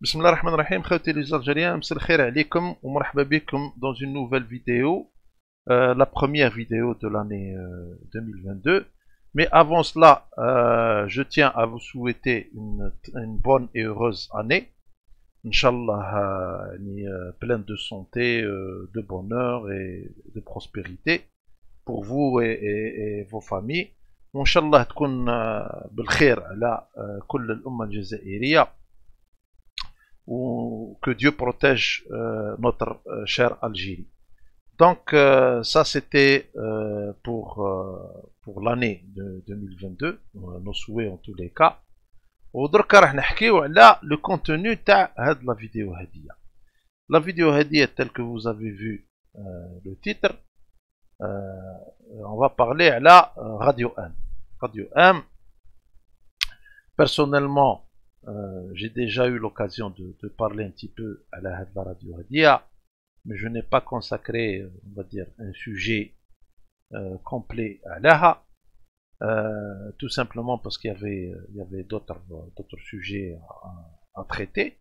بسم الله الرحمن الرحيم خوتي les Algériens مساء الخير عليكم ومرحبا بكم dans une nouvelle vidéo, la première vidéo de l'année 2022. Mais avant cela, je tiens à vous souhaiter une bonne et heureuse année. Inch'Allah, pleine de santé, de bonheur et de prospérité pour vous et vos familles. وإن شاء الله تكون بالخير على كل الأمة الجزائرية. Ou que Dieu protège notre chère Algérie. Donc ça c'était pour l'année de 2022, nos souhaits en tous les cas. ودركا راح نحكيو على le contenu تاع هاد la vidéo هادية. La vidéo هادية telle que vous avez vu le titre, on va parler على Radio M. Radio M, personnellement, j'ai déjà eu l'occasion de parler un petit peu à la radio Hadia, mais je n'ai pas consacré, on va dire, un sujet complet à l'AHA, tout simplement parce qu'il y avait d'autres sujets à traiter.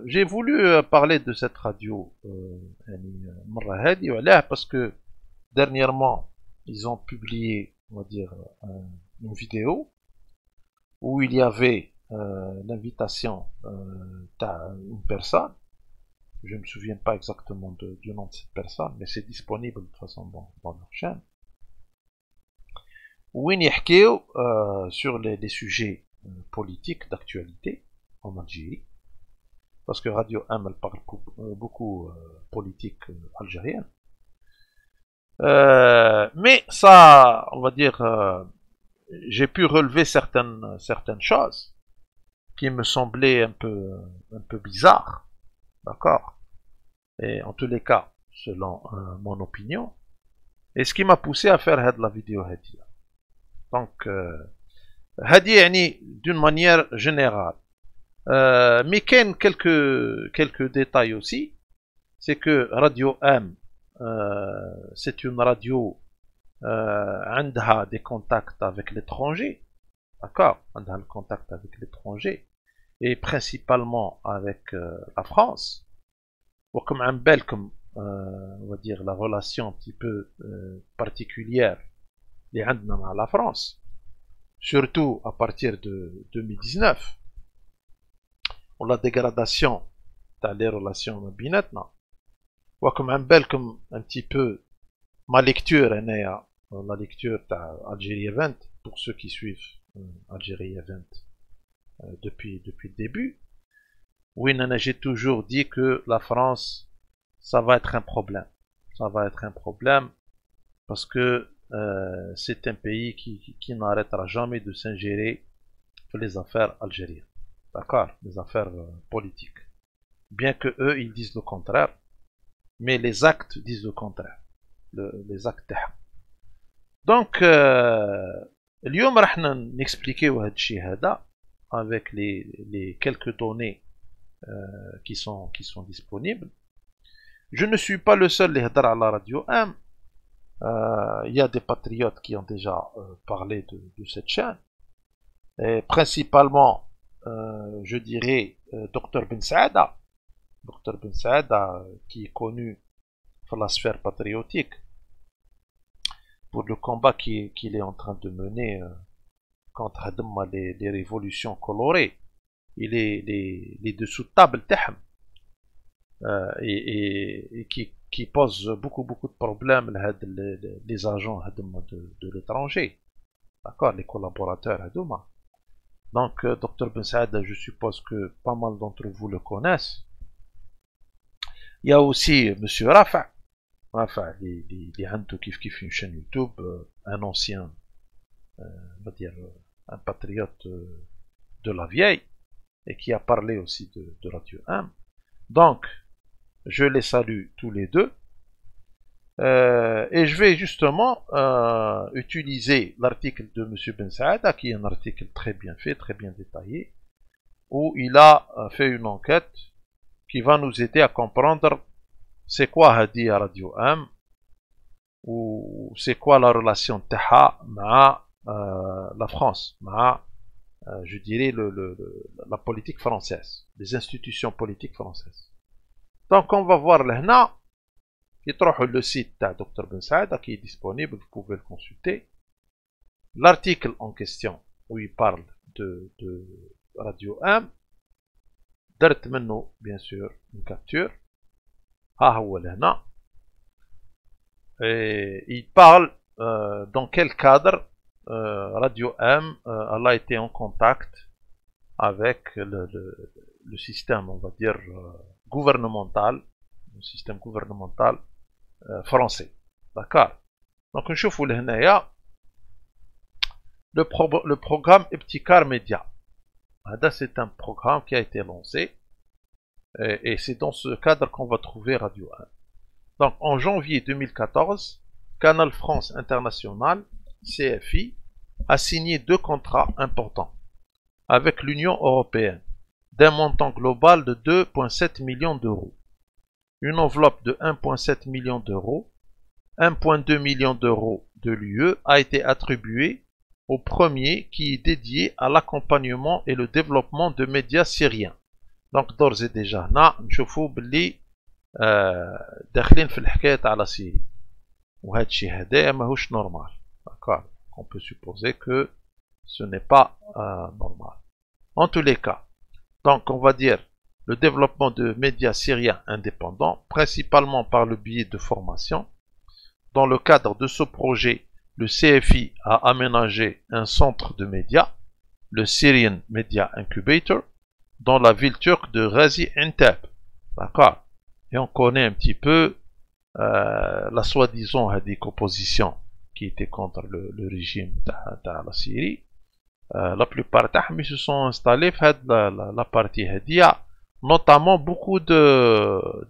J'ai voulu parler de cette radio parce que dernièrement, ils ont publié, on va dire, une vidéo où il y avait l'invitation d'une personne. Je ne me souviens pas exactement du nom de cette personne, mais c'est disponible de toute façon dans leur chaîne. Où ils يحكيو sur les sujets politiques d'actualité en Algérie, parce que Radio M elle parle beaucoup politique algérienne. Mais ça, on va dire, j'ai pu relever certaines choses qui me semblaient un peu bizarres, d'accord, et en tous les cas, selon mon opinion, et ce qui m'a poussé à faire la vidéo Hadi. Donc, Hadi, d'une manière générale, mais quelques détails aussi, c'est que Radio M, c'est une radio عندها des contacts avec l'étranger, d'accord, عندها le contact avec l'étranger et principalement avec la France. وكم عن بالكم on va dire la relation un petit peu particulière اللي عندنا مع la France, surtout à partir de 2019 ou la dégradation تاع les relations ما بيناتنا. وكم عن بالكم un petit peu ma lecture هنايا, la lecture d'Algérie Event, pour ceux qui suivent Algérie Event depuis le début. Oui, j'ai toujours dit que la France, ça va être un problème. Ça va être un problème parce que c'est un pays qui n'arrêtera jamais de s'ingérer dans les affaires algériennes. D'accord, les affaires politiques. Bien que eux, ils disent le contraire, mais les actes disent le contraire. Les actes. Donc, اليوم راح نexpliquer هذا الشيء هذا avec les quelques données qui sont disponibles. Je ne suis pas le seul اللي يهضر على Radio M. Il y a des patriotes qui ont déjà parlé de cette chaîne. Et principalement, je dirais, Dr Ben Saada. Dr Ben Saada, qui est connu dans la sphère patriotique pour le combat qu'il est en train de mener contre les révolutions colorées et les dessous de table et qui pose beaucoup de problèmes les agents de l'étranger, d'accord, les collaborateurs. Donc Dr Ben Saada, je suppose que pas mal d'entre vous le connaissent. Il y a aussi Monsieur Rafa. Enfin, les عنده كيف une chaîne YouTube, un ancien, on va dire, un patriote de la vieille, et qui a parlé aussi de Radio M. Donc, je les salue tous les deux, et je vais justement utiliser l'article de Monsieur Ben Saada, qui est un article très bien fait, très bien détaillé, où il a fait une enquête qui va nous aider à comprendre c'est quoi Hadi à Radio M, ou c'est quoi la relation Taha avec la France, je dirais la politique française, les institutions politiques françaises. Donc on va voir là, le site de Dr Ben Saada qui est disponible, vous pouvez le consulter. L'article en question où il parle de Radio M, درت منه bien sûr une capture. Et il parle dans quel cadre Radio M elle a été en contact avec le système, on va dire, gouvernemental, le système gouvernemental français. D'accord. Donc نشوفوا لهنايا le programme Epticar Media. C'est un programme qui a été lancé et c'est dans ce cadre qu'on va trouver Radio 1. Donc en janvier 2014, Canal France International, CFI, a signé 2 contrats importants avec l'Union européenne d'un montant global de 2,7 millions d'euros. Une enveloppe de 1,7 million d'euros, 1,2 million d'euros de l'UE a été attribuée au premier qui est dédié à l'accompagnement et le développement de médias syriens. Donc d'ores et déjà هنا نشوفوا باللي داخلين في الحكاية على سيري وهذا الشيء هذا ماهوش نورمال. D'accord. On peut supposer que ce n'est pas normal. En tous les cas, donc on va dire le développement de médias syriens indépendants, principalement par le biais de formation. Dans le cadre de ce projet, le CFI a aménagé un centre de médias, le Syrian Media Incubator, dans la ville turque de Ghazi Antep. D'accord. Et on connaît un petit peu la soi-disant opposition qui était contre le régime de la Syrie. La plupart d'eux se sont installés dans la partie Hadia, notamment beaucoup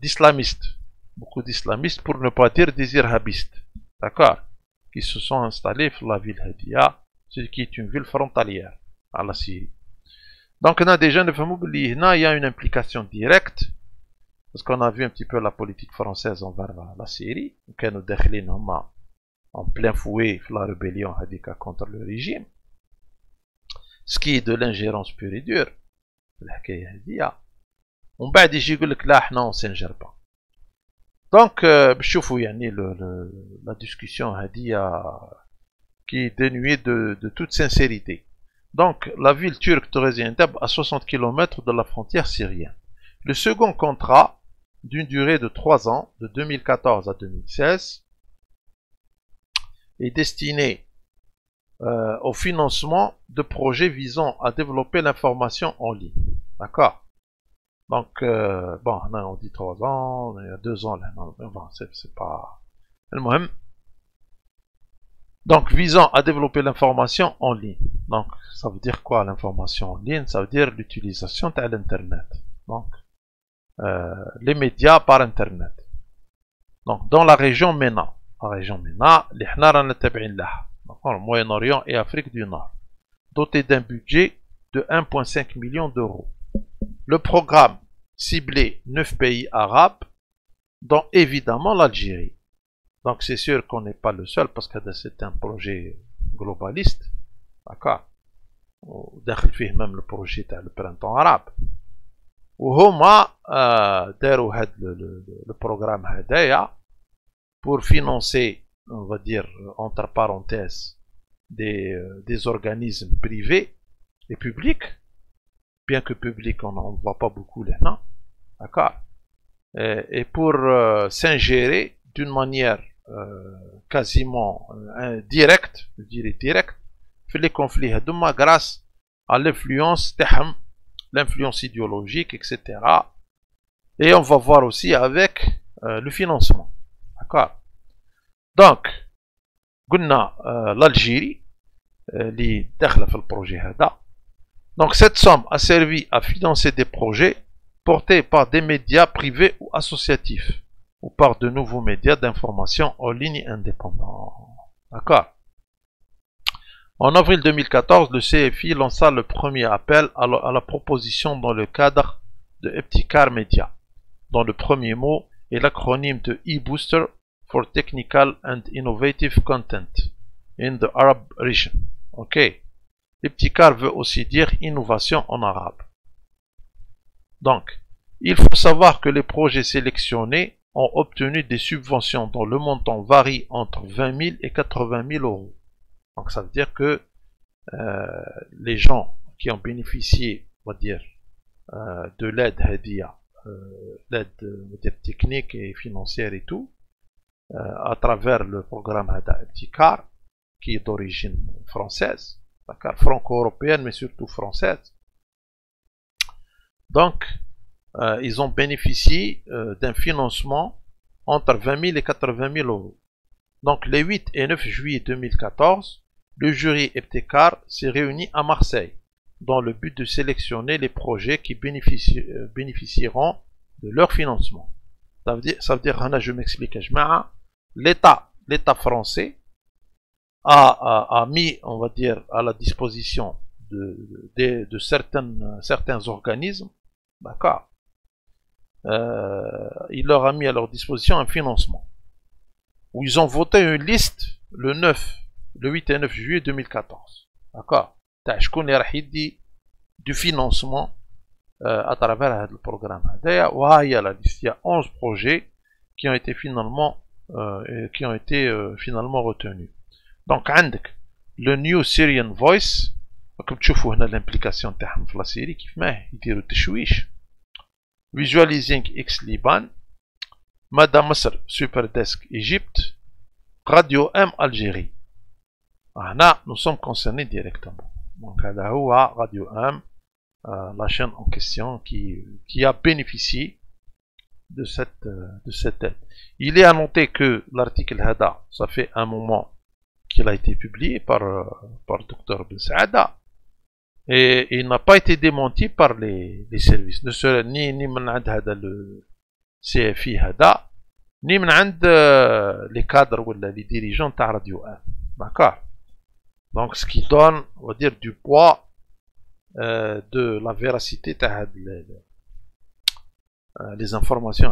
d'islamistes. Beaucoup d'islamistes, pour ne pas dire des irhabistes. D'accord. Qui se sont installés dans la ville Hadia, qui est une ville frontalière à la Syrie. Donc, on a déjà il y a une implication directe, parce qu'on a vu un petit peu la politique française envers la Syrie, qui nous décline en plein fouet la rébellion hadika contre le régime, ce qui est de l'ingérence pure et dure. On va dire que là, on ne s'ingère pas. Donc, la discussion qui est dénuée de toute sincérité. Donc, la ville turque de Ghazi Antep à 60 km de la frontière syrienne. Le second contrat, d'une durée de 3 ans, de 2014 à 2016, est destiné au financement de projets visant à développer l'information en ligne. D'accord. Donc, bon, on dit 3 ans, il y a 2 ans, là, non, bon, c'est pas... Donc, visant à développer l'information en ligne. Donc, ça veut dire quoi l'information en ligne? Ça veut dire l'utilisation de l'Internet. Donc, les médias par Internet. Donc, dans la région MENA. La région MENA, les le Moyen-Orient et Afrique du Nord. Doté d'un budget de 1,5 million d'euros. Le programme ciblait 9 pays arabes, dont évidemment l'Algérie. Donc c'est sûr qu'on n'est pas le seul, parce que c'est un projet globaliste. D'accord. Même le projet le printemps arabe. وهما داروا هذا le programme هدايا pour financer, on va dire entre parenthèses, des organismes privés et publics, bien que public on ne voit pas beaucoup là, d'accord, et pour s'ingérer d'une manière quasiment directe, je dirais directe, في les conflits هذوما grâce à l'influence تاعهم, l'influence idéologique, etc. Et on va voir aussi avec le financement. D'accord. Donc, قلنا l'Algérie اللي داخله في البروجي هذا. Donc cette somme a servi à financer des projets portés par des médias privés ou associatifs, ou par de nouveaux médias d'information en ligne indépendants. D'accord. En avril 2014, le CFI lança le premier appel à la proposition dans le cadre de Epticar Media, dont le premier mot est l'acronyme de e-Booster for Technical and Innovative Content in the Arab Region. Ok. Epticar veut aussi dire innovation en arabe. Donc, il faut savoir que les projets sélectionnés ont obtenu des subventions dont le montant varie entre 20 000 et 80 000 euros. Donc, ça veut dire que les gens qui ont bénéficié, on va dire, de l'aide Hadia, l'aide technique et financière et tout, à travers le programme Hada Ibtikar, qui est d'origine française, franco-européenne, mais surtout française. Donc, ils ont bénéficié d'un financement entre 20 000 et 80 000 euros. Donc, les 8 et 9 juillet 2014, le jury Ibtikar s'est réuni à Marseille dans le but de sélectionner les projets qui bénéficieront de leur financement. Ça veut dire, je m'explique, l'État français a mis, on va dire, à la disposition de certains organismes, d'accord, il leur a mis à leur disposition un financement, où ils ont voté une liste le 8 et 9 juillet 2014, d'accord, du financement à travers le programme. Il y a la liste, il y a 11 projets qui ont été finalement retenus. Donc, le New Syrian Voice, comme tu vois l'implication de la Syrie, qui fait Visualizing X-Liban, Madame Masr Superdesk Égypte, Radio M Algérie. Là, nous sommes concernés directement. Donc, Radio M, la chaîne en question qui a bénéficié de cette aide. Il est à noter que l'article Hada, ça fait un moment qu'il a été publié par Dr Ben Saada, et il n'a pas été démenti par les services, ni le CFI Hada, ni les cadres ou les dirigeants de Radio 1. D'accord. Donc, ce qui donne, on va dire, du poids de la véracité les informations.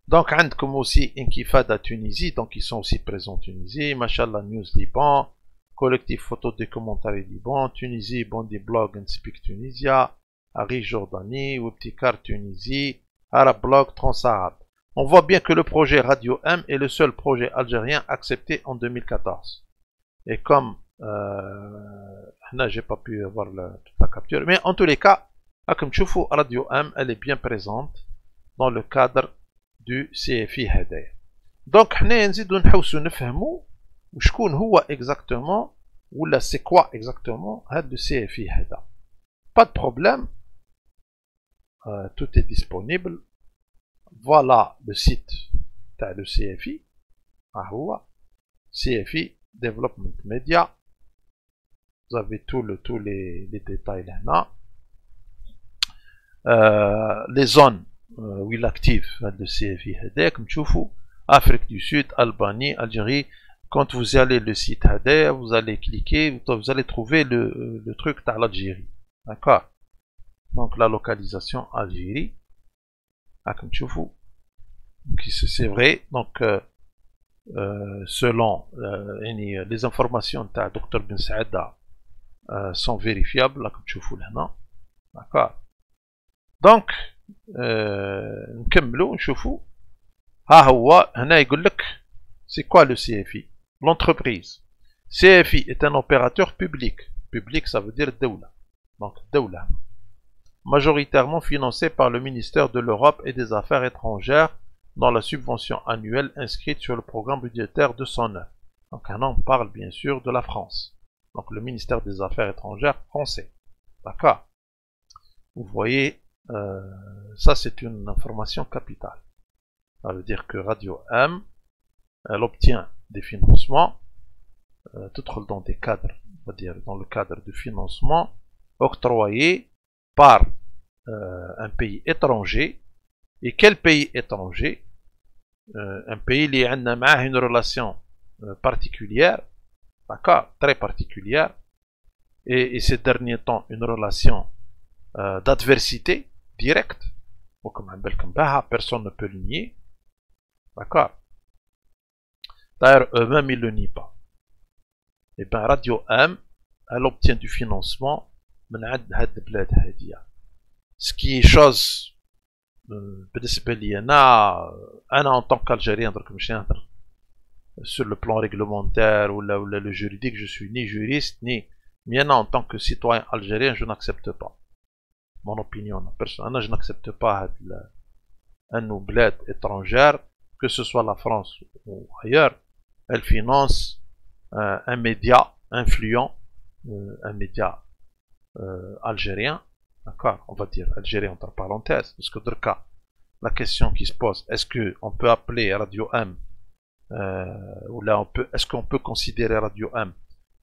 Donc, comme aussi Inkifada Tunisie, donc ils sont aussi présents en Tunisie, Mashallah News Liban, Collectif Photo des commentaires Liban, Tunisie, Bondi Blog and Speak Tunisia, Ari Jordanie, Webtikar Tunisie, Arab Blog Transarab. On voit bien que le projet Radio M est le seul projet algérien accepté en 2014. Et comme là, j'ai pas pu avoir la capture, mais en tous les cas, comme tu vois, Radio M, elle est bien présente dans le cadre du CFI هدايا. Donc حنا نزيدو نحوسو نفهمو وشكون هو exactement ولا c'est quoi exactement هاد le CFI هذا. Pas de problème, tout est disponible. Voilà le site تاع le CFI. هو CFI Development Media. Vous avez tous les détails là. Les zones où il active le CFI Hada, comme tu vois, Afrique du Sud, Albanie, Algérie. Quand vous allez le site Hada, vous allez cliquer, vous allez trouver le truc dans l'Algérie. D'accord. Donc la localisation Algérie. Comme tu vois, c'est vrai. Donc selon les informations de Dr Ben Saada sont vérifiables, comme tu vois là. D'accord. Donc نكملوا نشوفوا. ها هو هنا يقول لك c'est quoi le CFI? L'entreprise CFI est un opérateur public. Public, ça veut dire دولة. Donc دولة majoritairement financé par le ministère de l'Europe et des Affaires étrangères dans la subvention annuelle inscrite sur le programme budgétaire 209. Donc on parle bien sûr de la France. Donc le ministère des Affaires étrangères français. D'accord. Vous voyez, ça c'est une information capitale. Ça veut dire que Radio M, elle obtient des financements, dans des cadres, on va dire dans le cadre de financement octroyé par un pays étranger. Et quel pays étranger? Un pays qui a une relation particulière, d'accord, très particulière, et ces derniers temps une relation d'adversité directe, personne ne peut le nier, d'accord. D'ailleurs, eux-mêmes ils ne le nient pas. Et bien Radio M, elle obtient du financement من عند هاد البلاد هادية. ce qui est chose بالنسبة لي أنا en tant qu'Algérien donc ماشي نهضر sur le plan réglementaire ou le juridique, je suis ni juriste ni mais en tant que citoyen algérien je n'accepte pas mon opinion personnelle je n'accepte pas un bled étrangère que ce soit la France ou ailleurs elle finance un média influent un média algérien. D'accord, on va dire Algérie entre parenthèses, parce que dans le cas, la question qui se pose, est-ce qu'on peut appeler Radio M, ou là est-ce qu'on peut considérer Radio M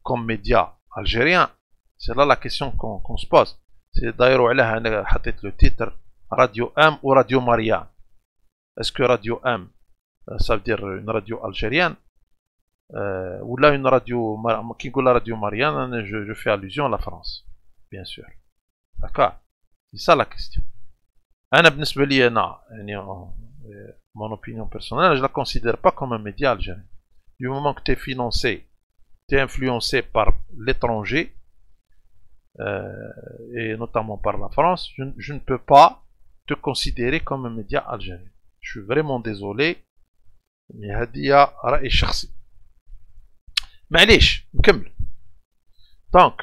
comme média algérien? C'est là la question qu'on se pose. C'est d'ailleurs le titre Radio M ou Radio Marianne. Est-ce que Radio M, ça veut dire une radio algérienne, ou là une radio, qui dit la Radio Marianne, je fais allusion à la France, bien sûr. D'accord, c'est ça la question. Mon opinion personnelle, je ne la considère pas comme un média algérien. Du moment que tu es financé, tu es influencé par l'étranger, et notamment par la France, je ne peux pas te considérer comme un média algérien. Je suis vraiment désolé. Mais هذه رأي شخصي. معليش نكمل. Donc,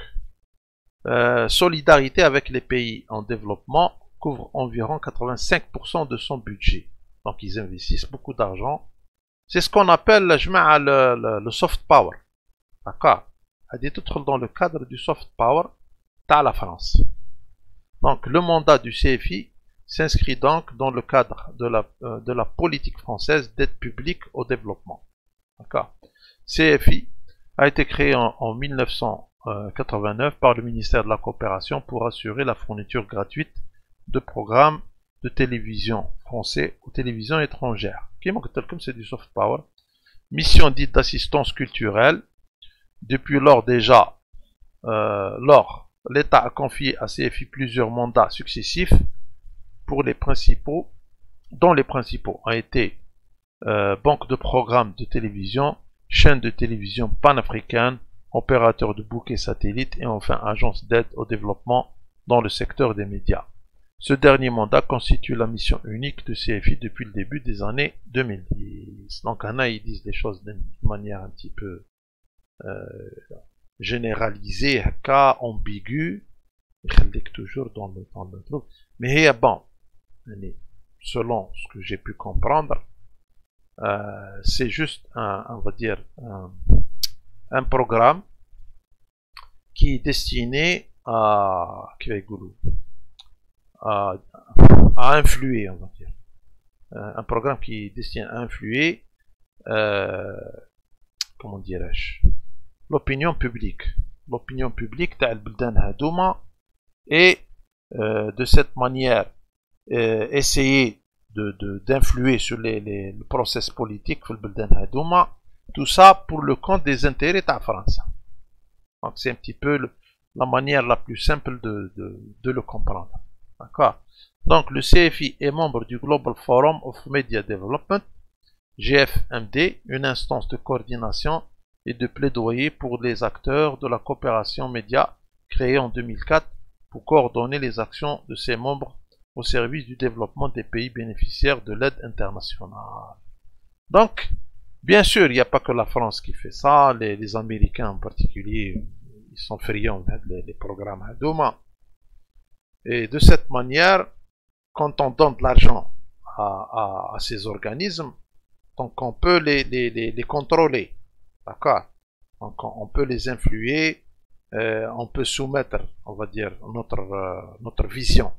solidarité avec les pays en développement couvre environ 85% de son budget. Donc ils investissent beaucoup d'argent. C'est ce qu'on appelle le soft power. D'accord. Elle tout dans le cadre du soft power à la France. Donc le mandat du CFI s'inscrit donc dans le cadre de la politique française d'aide publique au développement. D'accord. CFI a été créé en 1989 par le ministère de la Coopération pour assurer la fourniture gratuite de programmes de télévision français aux télévisions étrangères. Comme c'est du soft power. Mission dite d'assistance culturelle. Depuis lors déjà, l'État a confié à CFI plusieurs mandats successifs pour les principaux, dont les principaux ont été banque de programmes de télévision, chaîne de télévision panafricaine, opérateur de bouquets satellites et enfin agence d'aide au développement dans le secteur des médias. Ce dernier mandat constitue la mission unique de CFI depuis le début des années 2010. Donc, ils disent des choses d'une manière un petit peu généralisée, cas ambiguë, toujours dans le truc. Mais bon, selon ce que j'ai pu comprendre, c'est juste on va dire, un programme qui est destiné à influer, on va dire. Un programme qui est destiné à influer, comment dirais-je, l'opinion publique. L'opinion publique تاع البلدان هادوما et de cette manière essayer d'influer sur le process politique في البلدان هادوما, tout ça pour le compte des intérêts de la France. Donc c'est un petit peu la manière la plus simple de le comprendre. D'accord. Donc le CFI est membre du Global Forum of Media Development, GFMD, une instance de coordination et de plaidoyer pour les acteurs de la coopération média créée en 2004 pour coordonner les actions de ses membres au service du développement des pays bénéficiaires de l'aide internationale. Donc, bien sûr, il n'y a pas que la France qui fait ça, les Américains en particulier, ils sont friands des programmes Hadouma. Et de cette manière, quand on donne de l'argent à ces organismes, donc on peut les contrôler. D'accord. Donc on peut les influer, on peut soumettre, on va dire, notre vision,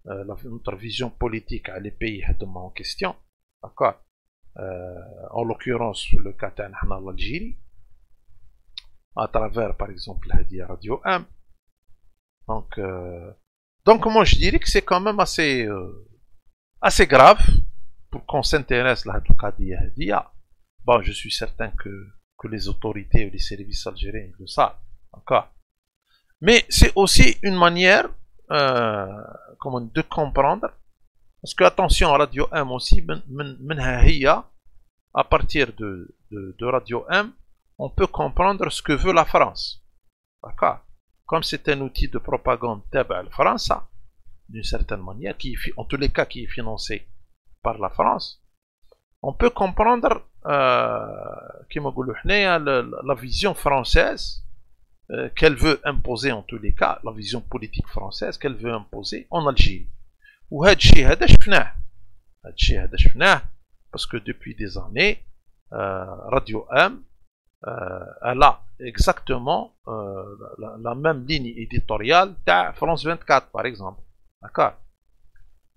notre vision politique à les pays en question. D'accord. En l'occurrence, le cas de l'Algérie, à travers par exemple la Radio M. Donc moi je dirais que c'est quand même assez grave pour qu'on s'intéresse à la Qadia. Bon, je suis certain que les autorités ou les services algériens le savent. D'accord. Mais c'est aussi une manière de comprendre, parce que attention, Radio M aussi, à partir de Radio M, on peut comprendre ce que veut la France. D'accord. Comme c'est un outil de propagande de la France, d'une certaine manière, en tous les cas qui est financé par la France, on peut comprendre la vision française qu'elle veut imposer en tous les cas, la vision politique française qu'elle veut imposer en Algérie. وهذا الشيء هذا شفناه parce que depuis des années Radio M elle a exactement la même ligne éditoriale de France 24 par exemple, d'accord,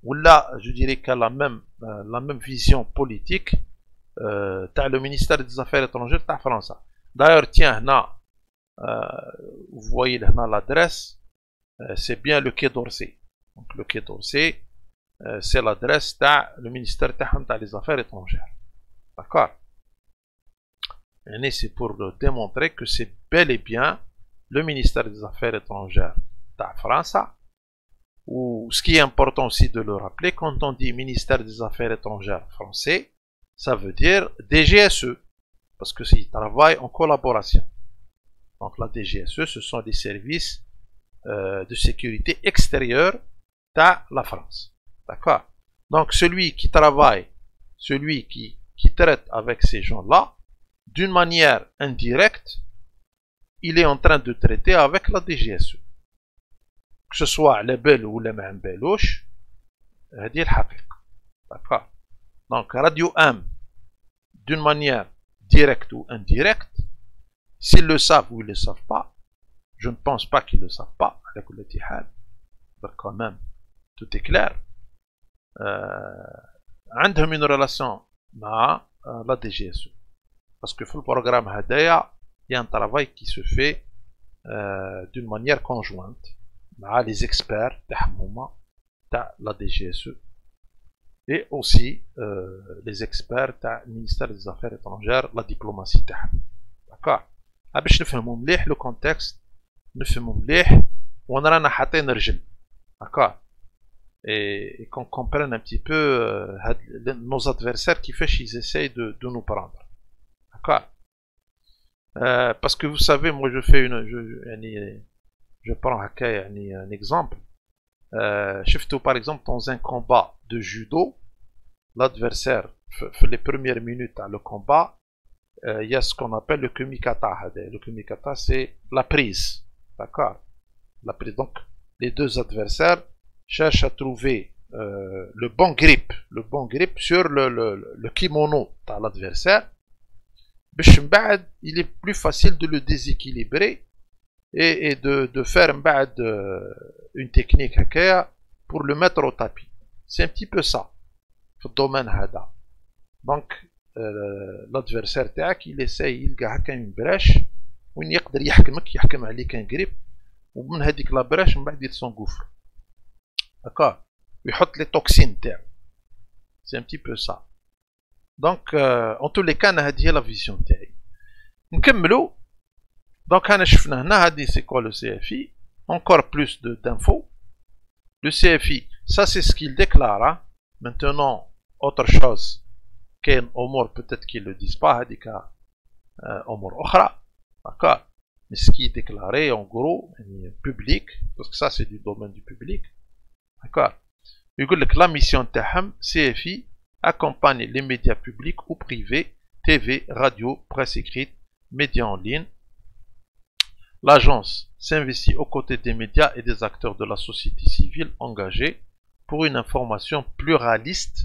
ou là je dirais qu'elle a la même vision politique le ministère des Affaires étrangères de France. D'ailleurs tiens là, vous voyez là l'adresse, c'est bien le Quai d'Orsay. Donc le Quai d'Orsay, c'est l'adresse du ministère des Affaires étrangères. D'accord. Et c'est pour démontrer que c'est bel et bien le ministère des Affaires étrangères de France. Ou ce qui est important aussi de le rappeler, quand on dit ministère des Affaires étrangères français, ça veut dire DGSE, parce que ils travaillent en collaboration. Donc la DGSE, ce sont des services de sécurité extérieure de la France. D'accord. Donc celui qui travaille, celui qui traite avec ces gens-là, d'une manière indirecte, il est en train de traiter avec la DGSE. Que ce soit les belles ou les mêmes belouches, c'est le d'accord. Donc Radio M, d'une manière directe ou indirecte, s'ils le savent ou ils ne le savent pas, je ne pense pas qu'ils ne le savent pas, quand même, tout est clair. عندهم une relation مع la DGSE. Parce que dans le programme Hadaya, il y a un travail qui se fait d'une manière conjointe avec les experts de la DGSE et aussi les experts du ministère des Affaires étrangères, la diplomatie. D'accord. باش نفهموا مليح le contexte, نفهموا مليح وين رانا حاطين رجل. D'accord. Et qu'on comprenne un petit peu nos adversaires qui fait qu'ils essayent de nous prendre. D'accord. Parce que vous savez, moi je fais je prends un exemple. Par exemple, dans un combat de judo, l'adversaire fait les premières minutes dans le combat, il y a ce qu'on appelle le kumikata. Le kumikata, c'est la prise. D'accord. La prise. Donc, les deux adversaires cherchent à trouver le bon grip sur le kimono de l'adversaire. Il est plus facile de le déséquilibrer et de faire une technique pour le mettre au tapis. C'est un petit peu ça, dans le domaine hada. Donc, l'adversaire il essaye يلقى une brèche وين يقدر يحكم عليك un grip ومن هذيك la brèche من بعد il s'engouffre. D'accord. ويحط les toxines تاعو. C'est un petit peu ça. Donc, en tous les cas, هذه هي la vision تاعي. نكملوا. Donc, أنا شفنا هنا هذه c'est quoi le CFI. Encore plus d'infos. Le CFI, ça c'est ce qu'il déclare. Hein. Maintenant, autre chose. كاين امور peut-être qu'ils le disent pas, هذيك امور اخرى. D'accord. Mais ce qui est déclaré en gros public, parce que ça c'est du domaine du public. D'accord. يقول لك la mission تاعهم CFI accompagne les médias publics ou privés, TV, radio, presse écrite, médias en ligne. L'agence s'investit aux côtés des médias et des acteurs de la société civile engagés pour une information pluraliste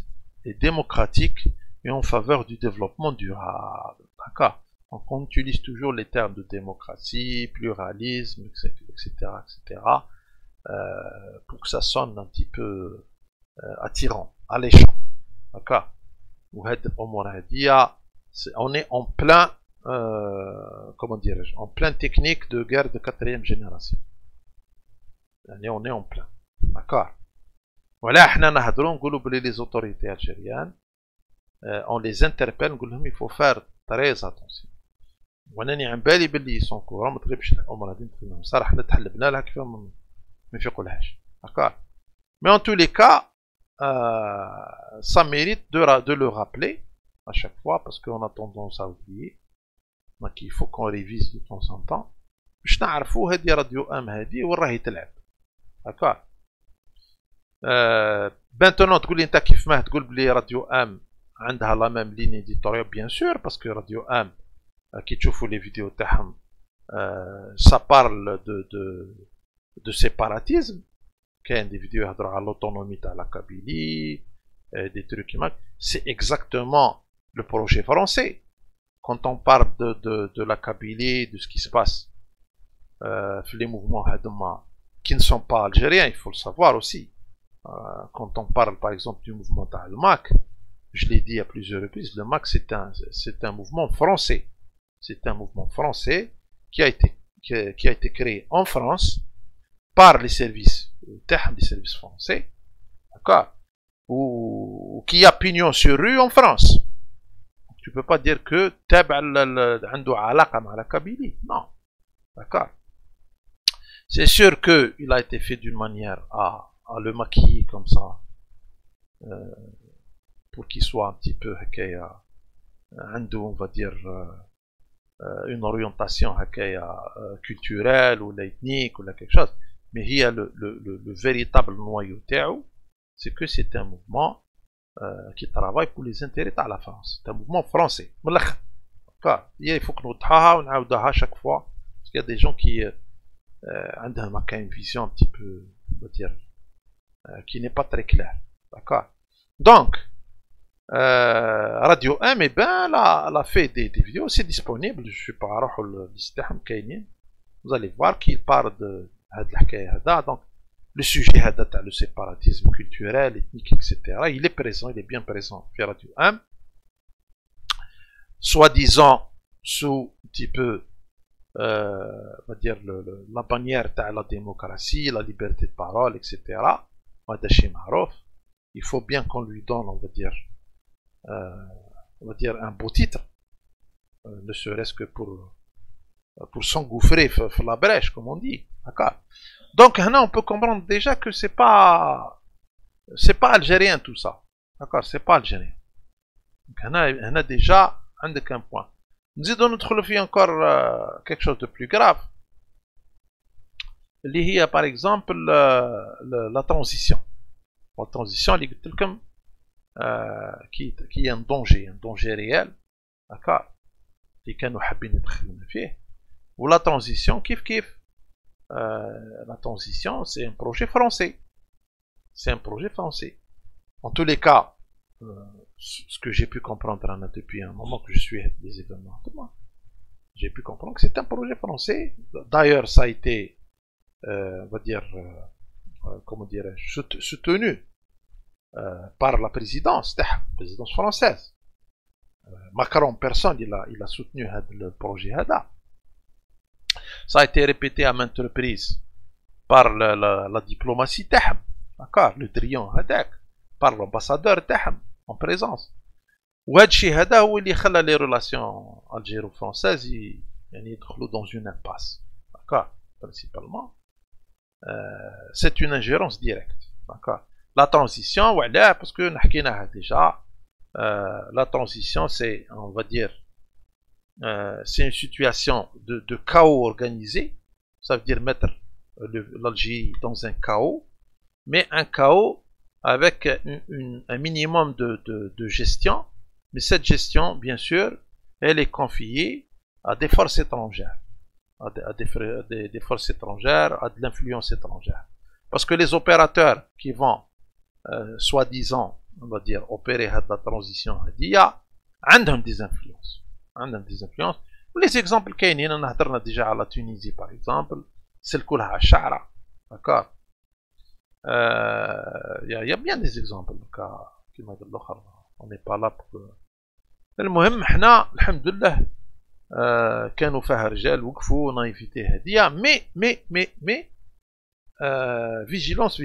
et démocratique et en faveur du développement durable. D'accord. Donc on utilise toujours les termes de démocratie, pluralisme, etc. Pour que ça sonne un petit peu attirant, alléchant. D'accord. On est en plein, comment dirais-je, en plein technique de guerre de 4e génération. On est en plein. D'accord. Voilà, les autorités algériennes, on les interpelle, il faut faire très attention. وانا عن بالي باللي سون كورا ما تغيبش الامور هذه نتفهمهم صراحه تحلبنا لها كيف ما يفيقولهاش. D'accord. Mais en tous les cas, ça mérite de le rappeler à chaque fois parce qu'on a tendance à oublier. Donc il faut qu'on révise de temps en temps. باش نعرفوا هذه راديو ام هذه وين راهي تلعب. D'accord. maintenant تقول لي انت كيف ما تقول بلي راديو ام عندها لا ميم لين اديتوريال بيان سور باسكو راديو ام كي تشوفوا لي فيديو تاعهم ça parle de séparatisme. كاين دي فيديو يهضروا على l'autonomie تاع la Kabylie, des trucs qui marquent. C'est exactement le projet français. Quand on parle de la Kabylie, de ce qui se passe les mouvements qui ne sont pas algériens, il faut le savoir aussi. Quand on parle par exemple du mouvement le MAC, je l'ai dit à plusieurs reprises, le MAC c'est un mouvement français. C'est un mouvement français qui a été créé en France par les services français, d'accord, ou qui a pignon sur rue en France. Tu peux pas dire que تابع عنده علاقة مع la Kabylie, non, d'accord. C'est sûr que il a été fait d'une manière à le maquiller comme ça, pour qu'il soit un petit peu on va dire une orientation culturelle ou ethnique ou quelque chose, mais il y a le véritable noyau تاعو, c'est que c'est un mouvement qui travaille pour les intérêts de la France. C'est un mouvement français. Il faut que nous نعاودوها chaque fois, parce qu'il y a des gens qui ont une vision un petit peu, on va dire, qui n'est pas très claire. D'accord. Donc Radio M, eh ben, elle a fait des vidéos, c'est disponible. Je suis pas à vous allez voir qu'il parle de donc le sujet le séparatisme culturel, ethnique, etc. Il est présent, il est bien présent sur Radio M, soi-disant sous un petit peu on va dire la bannière de la démocratie, la liberté de parole, etc. Il faut bien qu'on lui donne, on va dire un beau titre, ne serait-ce que pour s'engouffrer dans la brèche, comme on dit. D'accord. Donc on peut comprendre déjà que c'est pas algérien tout ça. D'accord, c'est pas algérien. Donc on a déjà un point. Nous allons nous faire encore quelque chose de plus grave. Il y a par exemple la transition. La transition, qui est un danger réel. D'accord. Qui كانوا حابين يدخلونا فيه. Ou la transition, kif. La transition, c'est un projet français. C'est un projet français. En tous les cas, ce que j'ai pu comprendre depuis un moment que je suis des événements, j'ai pu comprendre que c'est un projet français. D'ailleurs, ça a été, on va dire, comment dirais-je, soutenu par la présidence française. Macron en personne, il a soutenu le projet HADA. Ça a été répété à maintes reprises par la diplomatie تاعهم, d'accord, le trion هذاك, par l'ambassadeur تاعهم en présence. وهذا الشيء هذا هو اللي خلى les relations algéro-françaises يعني يدخلوا dans une impasse, d'accord, principalement. C'est une ingérence directe, d'accord. La transition, voilà, parce que نحكيناها déjà, la transition c'est, on va dire, c'est une situation de chaos organisé. Ça veut dire mettre l'Algérie dans un chaos, mais un chaos avec un minimum de gestion. Mais cette gestion, bien sûr, elle est confiée à des forces étrangères, à des forces étrangères, à de l'influence étrangère. Parce que les opérateurs qui vont, soi-disant, on va dire, opérer la transition, il y a des influences. Des influences. Les exemples كاينين, on a déjà à la Tunisie par exemple, c'est le كلها شعرة, d'accord. Il y a bien des exemples كما قال الآخر, on n'est pas là pour. المهم حنا الحمد لله كانوا فيها رجال وقفوا نايفيتي هذه, mais vigilance,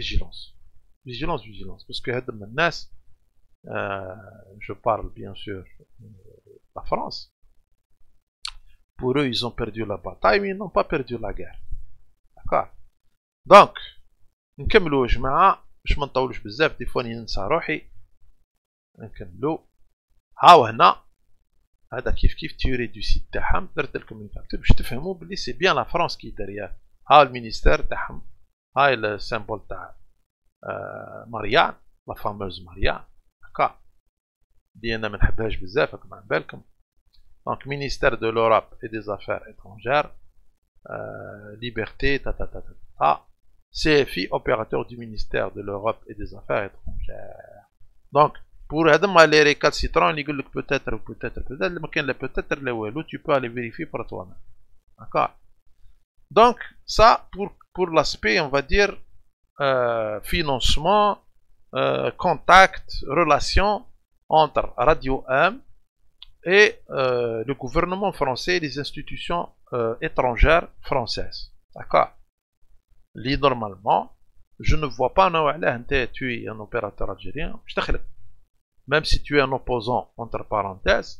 parce que هاد من الناس, je parle bien sûr de la France. Pour eux, ils ont perdu la bataille, mais ils n'ont pas perdu la guerre. D'accord. Donc, نكملوا يا جماعة, باش ما نطولوش بزاف, دي فوا ننسى روحي. نكملوا. هاو هنا, هذا كيف تيوري دو سيت تاعهم, درت لكم une capture باش تفهموا بلي سي بيان لا فرانس كي داريها. ها المينيستير تاعهم, هاي السيمبول تاع Marianne, la fameuse Marianne, d'accord, اللي أنا ما نحبهاش بزاف راكم على بالكم. Donc ministère de l'Europe et des Affaires étrangères, liberté, CFI, opérateur du ministère de l'Europe et des Affaires étrangères. Donc pour les récalcitrants, il dit peut-être ou peut-être, peut-être, tu peux aller vérifier par toi-même. D'accord. Donc ça pour l'aspect, on va dire, financement, contact, relation entre Radio M et le gouvernement français et les institutions étrangères françaises. D'accord. Normalement, je ne vois pas tu es un opérateur algérien, même si tu es un opposant, entre parenthèses,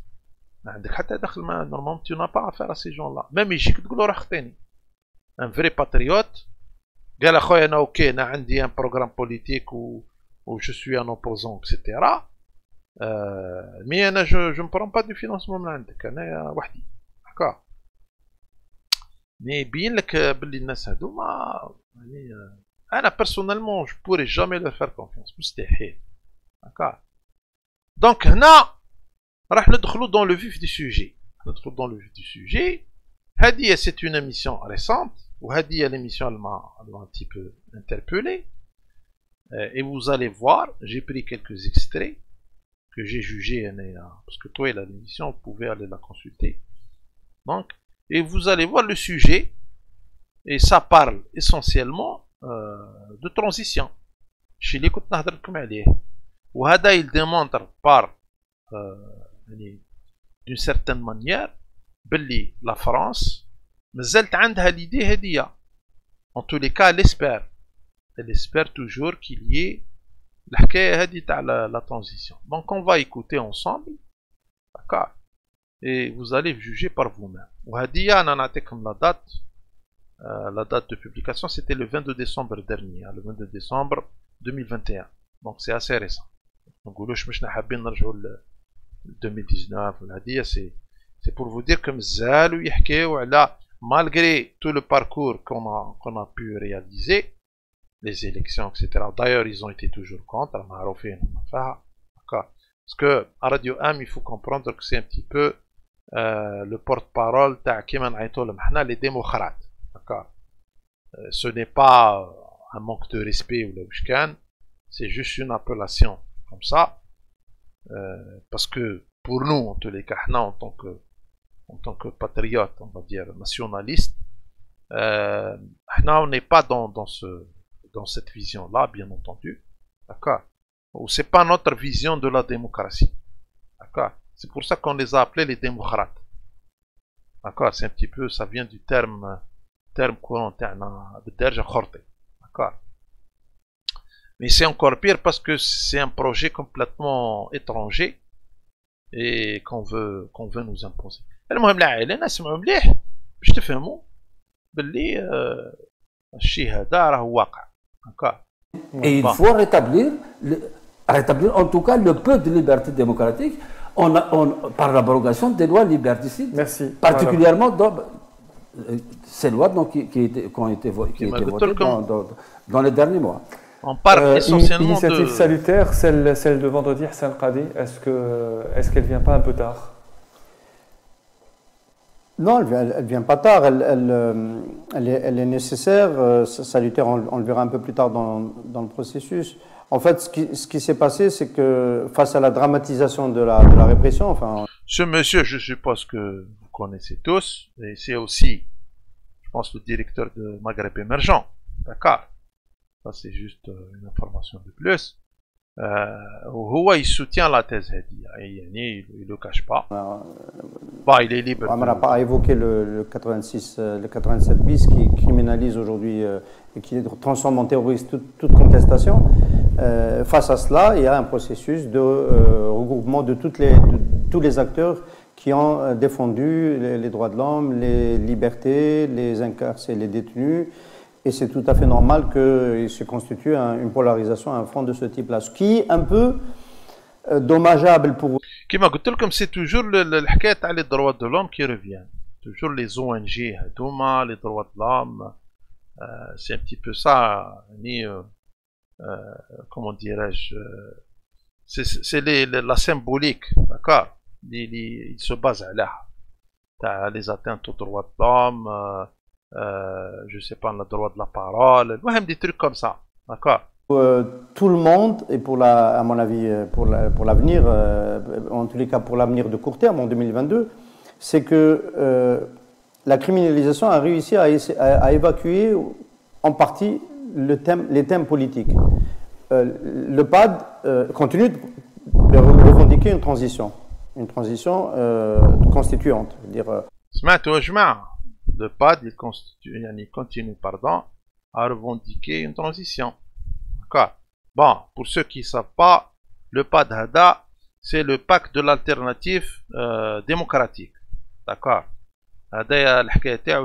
normalement tu n'as pas affaire à ces gens-là. Même un vrai patriote, j'ai un programme politique où je suis un opposant, etc. Mais je ne prends pas du financement de d'accord. Mais bien que الناس هذوما يعني انا personnellement je pourrais jamais leur faire confiance مستحيل. d'accord. Donc هنا راح ندخلوا dans le vif du sujet. ندخلوا dans le vif du sujet. هذه c'est une émission récente وهذه l'émission elle m'a un petit peu interpellé. Et vous allez voir, j'ai pris quelques extraits que j'ai jugés, parce que toi et l'émission, vous pouvez aller la consulter. Donc, et vous allez voir le sujet, et ça parle essentiellement de transition. Chez les côtes نهضر لكم عليه. وهذا il démontre par d'une certaine manière باللي la France مازالت عندها l'idée هذية. En tous les cas, elle espère toujours qu'il y ait la transition. Donc on va écouter ensemble, d'accord, et vous allez juger par vous-même. La date de publication c'était le 22 décembre dernier, le 22 décembre 2021. Donc c'est assez récent. Donc 2019 c'est pour vous dire que malgré tout le parcours qu'on a pu réaliser, les élections, etc. D'ailleurs, ils ont été toujours contre. Parce que à Radio M, il faut comprendre que c'est un petit peu le porte-parole les démocrates. D'accord. Ce n'est pas un manque de respect ou c'est juste une appellation comme ça. Parce que pour nous, en tous les cas, en tant que patriote, on va dire nationaliste, on n'est pas dans cette vision-là, bien entendu, d'accord. Ou c'est pas notre vision de la démocratie, d'accord. C'est pour ça qu'on les a appelés les démocrates, d'accord. C'est un petit peu, ça vient du terme courant, d'accord. Mais c'est encore pire parce que c'est un projet complètement étranger et qu'on veut nous imposer. المهم العائلة نسمعوا مليح باش تفهموا باللي الشيء هذا راه واقع. Et il faut rétablir en tout cas le peu de liberté démocratique par l'abrogation des lois liberticides. Merci. Particulièrement ces lois donc, qui ont été votées dans les derniers mois. On parle essentiellement initiative salutaire, celle de vendredi Hassan Qadi, est-ce qu'elle vient pas un peu tard? Non, elle vient pas tard, elle est nécessaire, salutaire, on le verra un peu plus tard dans le processus. En fait, ce qui s'est passé, c'est que face à la dramatisation de la répression, enfin... Ce monsieur, je suppose que vous connaissez tous, et c'est aussi, je pense, le directeur de Maghreb Émergent, d'accord. Ça, c'est juste une information de plus. Il soutient la thèse il ne le cache pas. Il est libre. On n'a pas évoqué le 87 bis qui criminalise aujourd'hui et qui transforme en terroriste toute contestation. Face à cela, il y a un processus de regroupement de tous les acteurs qui ont défendu les droits de l'homme, les libertés, les incarcérés, les détenus. Et c'est tout à fait normal qu'il se constitue une polarisation, un front de ce type-là. Ce qui est un peu dommageable pour vous. Comme je vous c'est toujours les droits de l'homme qui reviennent. Toujours les ONG, les droits de l'homme. C'est un petit peu ça. comment dirais-je, c'est la symbolique, d'accord, il se base à là. T'as les atteintes aux droits de l'homme, je sais pas, le droit de la parole, même des trucs comme ça, d'accord. Tout le monde, et à mon avis, pour l'avenir, en tous les cas pour l'avenir de court terme, en 2022, c'est que la criminalisation a réussi à évacuer en partie les thèmes politiques. Le PAD continue de revendiquer une transition constituante. Le PAD il continue à revendiquer une transition. D'accord. Bon, pour ceux qui ne savent pas, le PAD Hada, c'est le pacte de l'alternative démocratique. D'accord.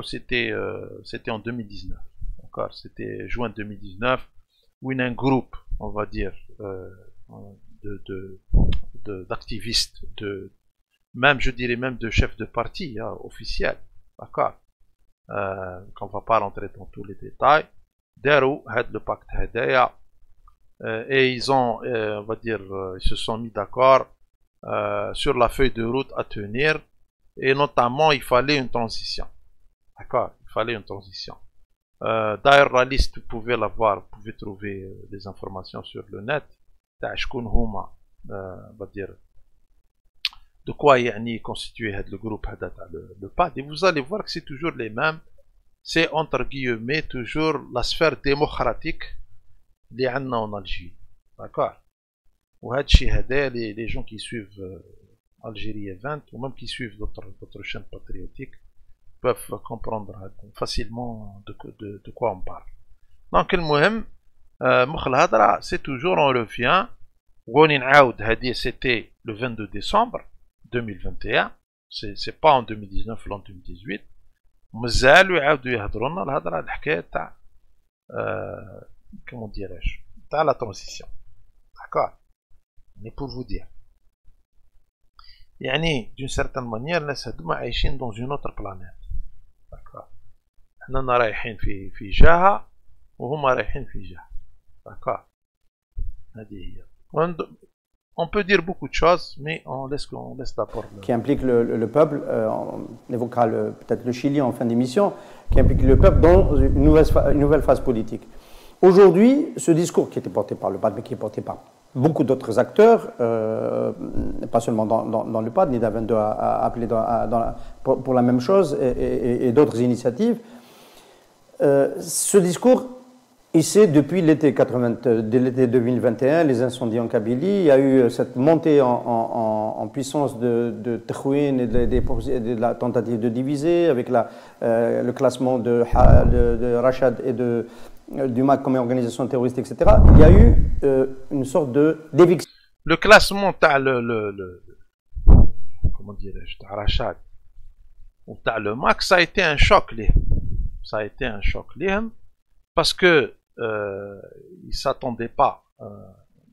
C'était en 2019. D'accord. C'était juin 2019, où il y a un groupe, on va dire, d'activistes, même je dirais même de chefs de parti officiels. D'accord. Qu'on ne va pas rentrer dans tous les détails. Darou had le pacte Hadaya. Et ils ont, on va dire, ils se sont mis d'accord sur la feuille de route à tenir, et notamment il fallait une transition. D'accord, il fallait une transition. D'ailleurs, la liste, vous pouvez la voir, vous pouvez trouver des informations sur le net. On va dire de quoi est constitué le groupe le PAD, et vous allez voir que c'est toujours les mêmes. C'est entre guillemets toujours la sphère démocratique اللي عندنا en Algérie, d'accord. وهذا الشيء هذا les gens qui suivent Algérie Event ou même qui suivent d'autres chaînes patriotiques peuvent comprendre facilement de quoi on parle. Donc المهم مخ الهضره c'est toujours on revient وغادي نعاود هذه c'était le 22 décembre 2021, c'est pas en 2019 ou en 2018. مازالوا يعاودوا يهضروا لنا الهضره الحكايه تاع comment dirais-je, dans la transition. D'accord. Mais pour vous dire, d'une certaine manière, nous sommes dans une autre planète. D'accord. Nous sommes رايحين في جهة وهم رايحين في جهة. D'accord. On peut dire beaucoup de choses, mais on laisse d'abord. Qui implique le peuple, on évoquera peut-être le Chili en fin d'émission, qui implique le peuple dans une nouvelle phase politique. Aujourd'hui, ce discours qui était porté par le PAD, mais qui est porté par beaucoup d'autres acteurs, pas seulement dans le PAD, Nida 22 a appelé pour la même chose, et d'autres initiatives, ce discours, il s'est depuis l'été 2021, les incendies en Kabylie, il y a eu cette montée en puissance de Takhouine et de la tentative de diviser, avec le classement de Rachad et du MAC comme organisation terroriste, etc. Il y a eu une sorte d'éviction. Le classement, comment dirais-je, Rachad ou le MAC, ça a été un choc. Ça a été un choc parce que ils ne s'attendaient pas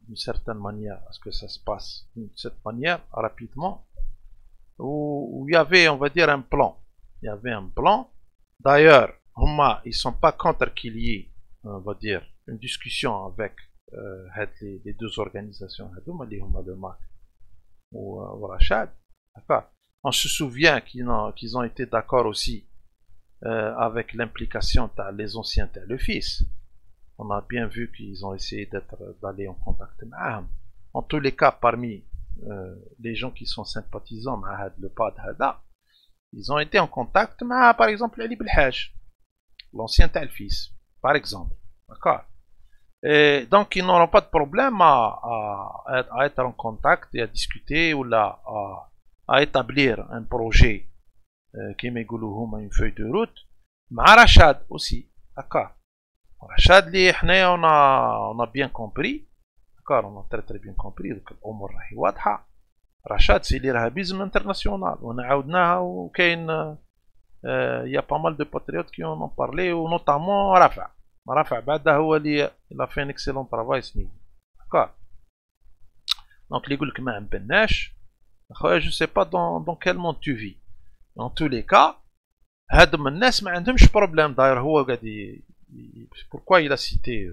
d'une certaine manière à ce que ça se passe de cette manière rapidement, où il y avait, on va dire, un plan. Il y avait un plan. D'ailleurs, ils ne sont pas contre qu'il y ait, on va dire, une discussion avec les deux organisations, le MAC ou Rachad. On se souvient qu'ils ont été d'accord aussi avec l'implication des anciens le fils. On a bien vu qu'ils ont essayé d'aller en contact avec eux. En tous les cas, parmi les gens qui sont sympathisants avec le PAD Hada, ils ont été en contact avec, par exemple, Ali Belhaj, l'ancien tel fils, par exemple. D'accord. Et donc, ils n'auront pas de problème à être en contact et à discuter ou à établir un projet qui m'égouloue une feuille de route. Mais Rachad aussi. D'accord. Rachad, on a bien compris. D'accord, on a très très bien compris. Rachad, c'est l'irhabisme international. On a il y a pas mal de patriotes qui en ont parlé, notamment Rafa. Rafa Bada, il a fait un excellent travail à ce niveau. D'accord. Donc, les gens qui m'ont bennash, je ne sais pas dans quel monde tu vis. Dans tous les cas, هادم الناس ما عندهمش problème. D'ailleurs, pourquoi il a cité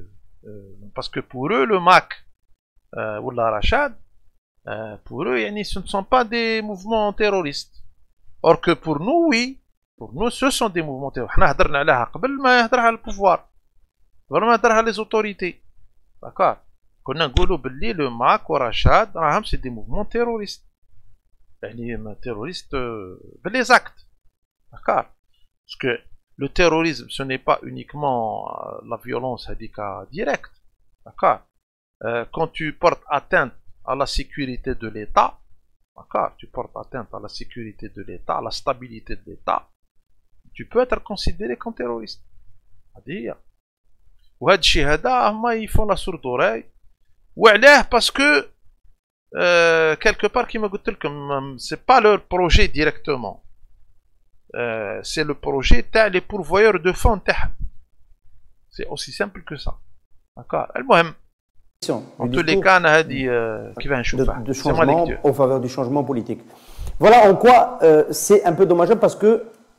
parce que pour eux, le MAC ou la Rachad, pour eux, ce ne sont pas des mouvements terroristes. Or que pour nous, oui, pour nous, ce sont des mouvements terroristes. On a هضرنا عليها قبل ما يهضر على البوفوار، قبل ما يهضر على les autorités. D'accord. كنا نقولوا باللي le MAC و Rachad راهم c'est des mouvements terroristes. يعني terroristes les actes. D'accord. Parce que le terrorisme, ce n'est pas uniquement la violence directe. D'accord. Quand tu portes atteinte à la sécurité de l'État, d'accord, tu portes atteinte à la sécurité de l'État, à la stabilité de l'État, tu peux être considéré comme terroriste. C'est-à-dire, وهذا الشيء هذا هما يفون لا sourde oreille. وعلاه parce que quelque part كيما قلت لكم c'est pas leur projet directement. C'est le projet تاع les pourvoyeurs de fonds تاعهم. C'est aussi simple que ça. D'accord. المهم en tous les cas de changement en faveur du changement politique. Voilà en quoi c'est un peu dommageable parce que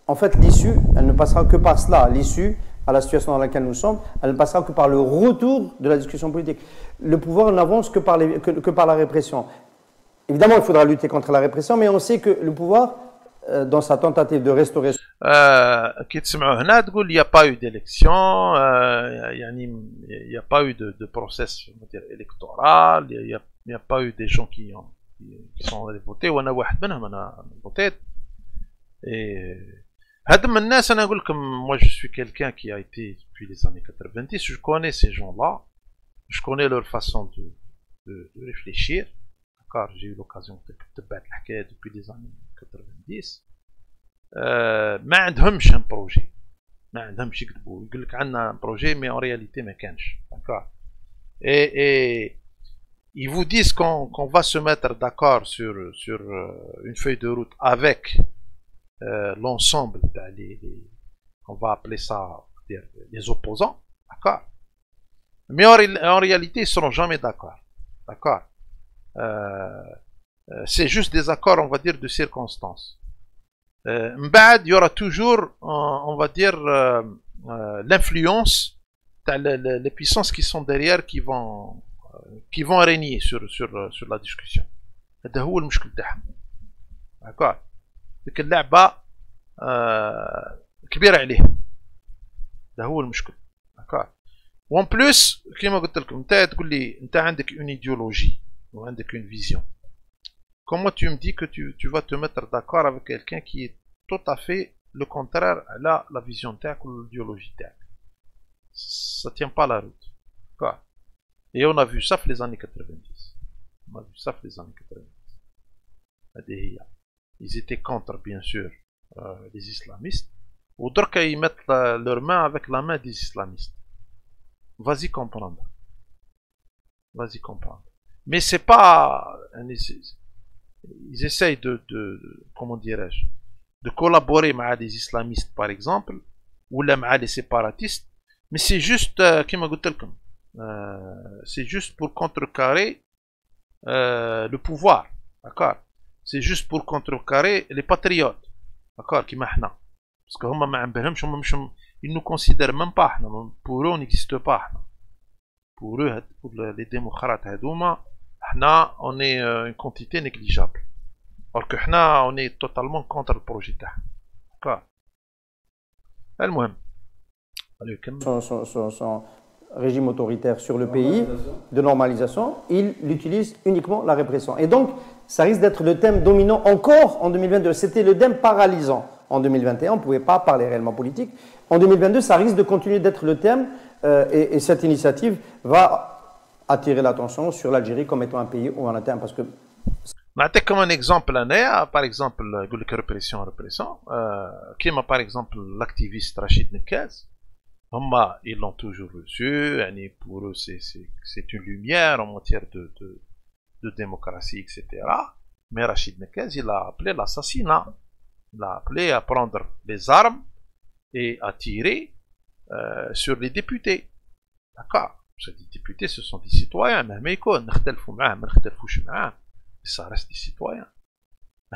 en fait l'issue elle ne passera que par cela. L'issue à la situation dans laquelle nous sommes, elle ne passera que par le retour de la discussion politique. Le pouvoir n'avance que par la répression. Évidemment, il faudra lutter contre la répression, mais on sait que le pouvoir, dans sa tentative de restaurer... il n'y a pas eu d'élection, il n'y a pas eu de process électoral, il n'y a pas eu des gens qui sont allés voter, وانا واحد منهم انا voté. Et moi je suis quelqu'un qui a été depuis les années 90, je connais ces gens-là, je connais leur façon de réfléchir. D'accord, j'ai eu l'occasion de débattre depuis les années 90. ما عندهمش un projet, ما عندهمش يكتبوا يقول لك عندنا un projet mais en réalité ما كانش. D'accord. Et ils vous disent qu'on va se mettre d'accord sur une feuille de route avec l'ensemble on va appeler ça les opposants, d'accord, mais en réalité ils seront jamais d'accord, d'accord. C'est juste des accords, on va dire, de circonstances. Il y aura toujours, on va dire, l'influence les puissances qui sont derrière qui vont régner sur la discussion. هذا هو المشكل تاعهم. d'accord. ديك اللعبة كبيرة عليهم. هذا هو المشكل. d'accord. وان بلوس كيما قلت لكم انت تقول لي انت عندك une idéologie ou عندك une vision. Comment tu me dis que tu vas te mettre d'accord avec quelqu'un qui est tout à fait le contraire à la vision تاعك ou l'idéologie تاعك. Ça tient pas la route. d'accord. Et on a vu ça les années 90. On a vu ça les années 90. Ils étaient contre, bien sûr, les islamistes. Ou d'autres, ils mettent leurs mains avec la main des islamistes. Vas-y comprendre. Vas-y comprendre. Mais c'est pas... Ils essayent de comment dirais-je, de collaborer avec des islamistes, par exemple, ou avec les séparatistes. Mais c'est juste, c'est juste pour contrecarrer le pouvoir. D'accord. C'est juste pour contrecarrer les patriotes. D'accord. Parce que ils nous considèrent même pas. Pour eux, on n'existe pas. Pour eux, pour les démocrates, on est une quantité négligeable. Alors que on est totalement contre le projet. D'accord. Son régime autoritaire sur le pays, de normalisation, il utilise uniquement la répression. Et donc, ça risque d'être le thème dominant encore en 2022. C'était le thème paralysant en 2021, on ne pouvait pas parler réellement politique. En 2022, ça risque de continuer d'être le thème et cette initiative va attirer l'attention sur l'Algérie comme étant un pays où on atteint. Parce que... comme un exemple, par exemple, répression, qui est par exemple l'activiste Rachid Nekaz. Ils l'ont toujours reçu, pour eux c'est une lumière en matière de démocratie, etc. Mais Rachid Nekaz, il a appelé l'assassinat. Il a appelé à prendre les armes et à tirer sur les députés. D'accord. Les députés, ce sont des citoyens, mais ça reste des citoyens.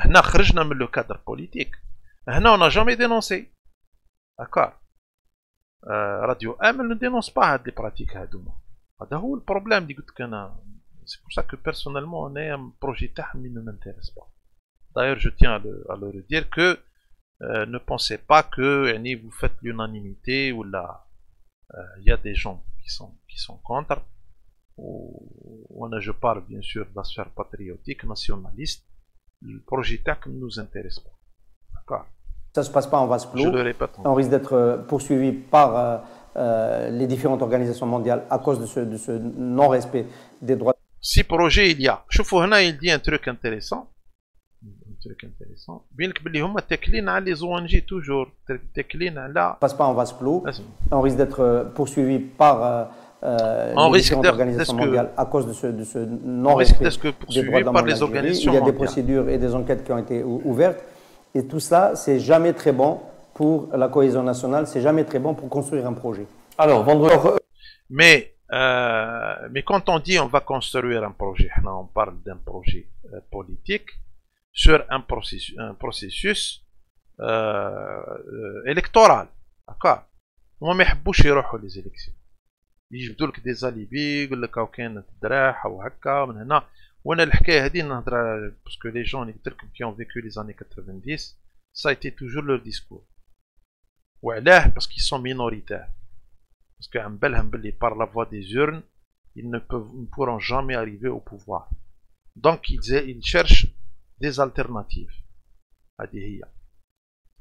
Nous sortis dans le cadre politique. Nous, on n'a jamais dénoncé. D'accord. Radio M ne dénonce pas des pratiques. هذا هو البروبليم اللي قلت لك انا. C'est pour ça que personnellement on est un projet تاعهم il ne m'intéresse pas. D'ailleurs je tiens à le redire que ne pensez pas que يعني, vous faites l'unanimité ou là il y a des gens qui sont contre. Ou je parle bien sûr de la sphère patriotique, nationaliste. Le projet TAC ne nous intéresse pas. D'accord. Ça ne se passe pas en vase clos. Je le répète. On risque d'être poursuivi par les différentes organisations mondiales à cause de ce non-respect des droits. Si projet il y a. شوفوا هنا il dit un truc intéressant. Un truc intéressant. بينك باللي هما تاكلين على les ONG toujours. تاكلين على. Ça ne se passe pas en vase clos. On risque d'être poursuivi par les différentes organisations mondiales à cause de ce non-respect des droits de l'homme en Algérie. Il y a des procédures et des enquêtes qui ont été ouvertes. Et tout ça, c'est jamais très bon pour la cohésion nationale, c'est jamais très bon pour construire un projet. Alors, vendredi. Mais quand on dit on va construire un projet, on parle d'un projet politique sur un processus électoral. D'accord. On ne يحبوش يروحوا les élections. يجبدوا لك دي زاليبي يقول لك هاو كان تدراح او هكا من هنا. وانا الحكايه هذه نهضر باسكو لي جون اللي قلت لكم كي اون فيكو لي زاني 90 ça a été toujours leur discours. وعلاه باسكو ils sont minoritaires. Parce qu'un بالهم باللي par la voie des urnes ils ne pourront jamais arriver au pouvoir. Donc ils cherchent des alternatives. هذه هي.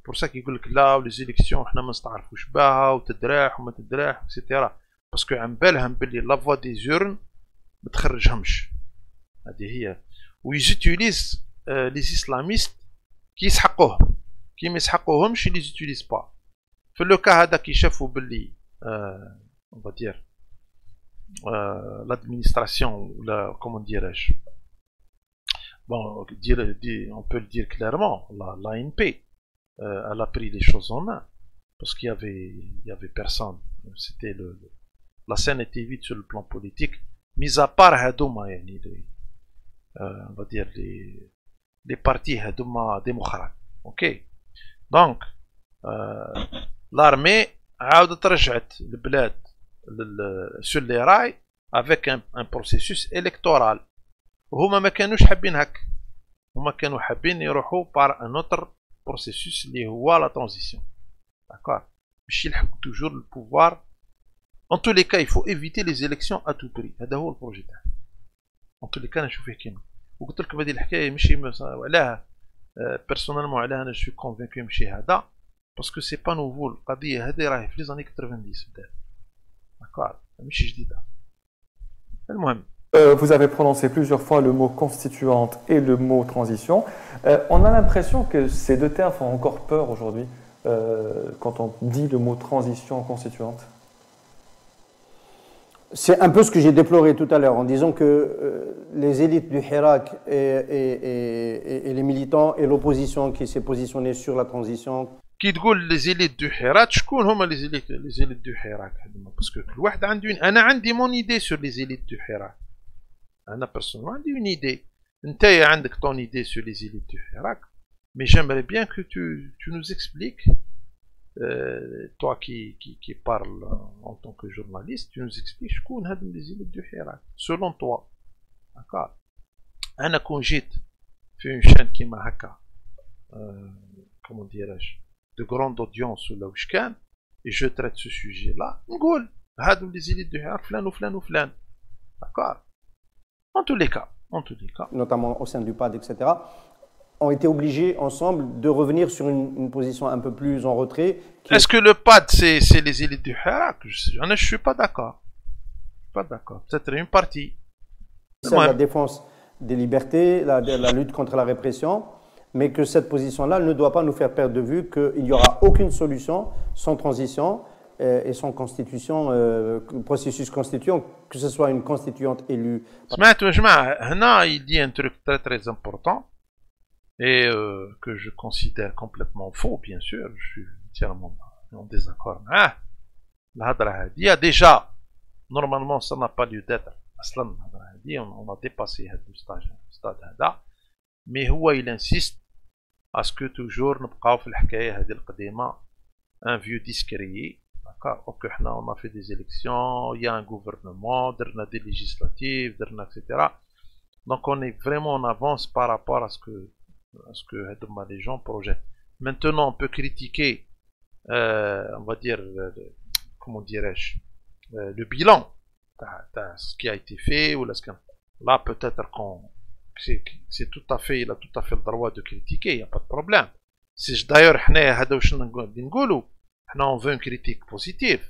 pour ça كيقول لك لا ولي زيليكسيون حنا ما نستعرفوش بها وتدراح وما تدراح اكسيتيرا. باسكو عن بالهم باللي لا فوا دي زورن ما تخرجهمش. هذه هي. ويزيتيليز لي اسلاميست كي يسحقوهم كي ما يسحقوهمش لي زيتيليز با. في لو كا هذا كي شافوا باللي on va dire l'administration ولا comment dirais-je bon on peut le dire clairement l'ANP elle a pris les choses en main parce qu'il y avait personne. C'était la scène était vide sur le plan politique, mis à part Hadouma, on va dire les partis Hadouma démocrates. Ok. Donc, l'armée a رجعت البلاد sur les rails avec un processus électoral. هما ما كانوش حابين هك. هما كانوا حابين يروحوا par un autre processus اللي هو la transition. D'accord. باش يلحقوا toujours le pouvoir. En tous les cas, il faut éviter les élections à tout prix. هذا هو البروجي تاعي. En tous les cas, نشوف فيه كيما. وقلت لكم هذه الحكايه ماشي علاه personnellement علاه انا شو convaincu ماشي هذا باسكو سي با نوفو. القضيه هذه راهي في لي زاني 90 بدات. داكور ماشي جديده. المهم. Vous avez prononcé plusieurs fois le mot constituante et le mot transition. On a l'impression que ces deux termes font encore peur aujourd'hui quand on dit le mot transition constituante. C'est un peu ce que j'ai déploré tout à l'heure en disant que les élites du Hirak et les militants et l'opposition qui s'est positionnée sur la transition. كي تقول les élites du Hirak, شكون هما les élites du Hirak؟ parce que كل واحد عنده أنا عندي mon idée sur les élites du Hirak. أنا personnellement عندي une idée. أنت عندك ton idée sur les élites du Hirak. Mais j'aimerais bien que tu nous expliques. Toi qui parles en tant que journaliste, tu nous expliques شكون هاد les élites du Hirak selon toi. D'accord. أنا كون جيت في une chaîne كيما هكا comment dirais-je de grande audience ولا واش كان et je traite ce sujet là نقول هادو les élites du Hirak فلان وفلان وفلان. D'accord. En tous les cas, notamment au sein du PAD, etc., ont été obligés ensemble de revenir sur une position un peu plus en retrait. Est-ce que le PAD, c'est les élites du Hirak? Je ne suis pas d'accord. Pas d'accord. C'est une partie. C'est la défense des libertés, la lutte contre la répression, mais que cette position-là ne doit pas nous faire perdre de vue qu'il n'y aura aucune solution sans transition et sans constitution, processus constituant, que ce soit une constituante élue. Il dit un truc très très important et que je considère complètement faux, bien sûr. Je suis entièrement en désaccord. Il y a déjà, normalement, ça n'a pas lieu d'être. On a dépassé le stade. Mais il insiste à ce que toujours نبقاو في الحكاية هذه القديمة un vieux disque rayé. D'accord. Ok, on a fait des élections, il y a un gouvernement, on a des législatives, etc. Donc on est vraiment en avance par rapport à ce que les gens projettent. Maintenant, on peut critiquer, on va dire, comment dirais-je, le bilan, ce qui a été fait, ou là peut-être qu'on c'est tout à fait, il a tout à fait le droit de critiquer, il n'y a pas de problème. Si d'ailleurs, on veut une critique positive,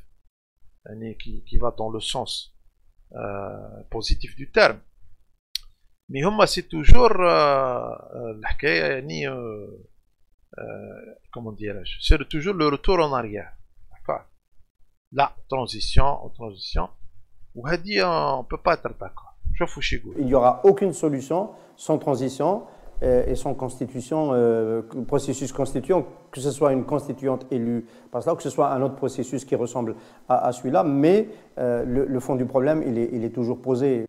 qui va dans le sens positif du terme. Mais c'est toujours comment dirais-je, c'est toujours le retour en arrière. D'accord. La transition, on ne peut pas être d'accord. Il n'y aura aucune solution sans transition et sans constitution, processus constituant, que ce soit une constituante élue par cela, ou que ce soit un autre processus qui ressemble à celui-là, mais le fond du problème, il est toujours posé,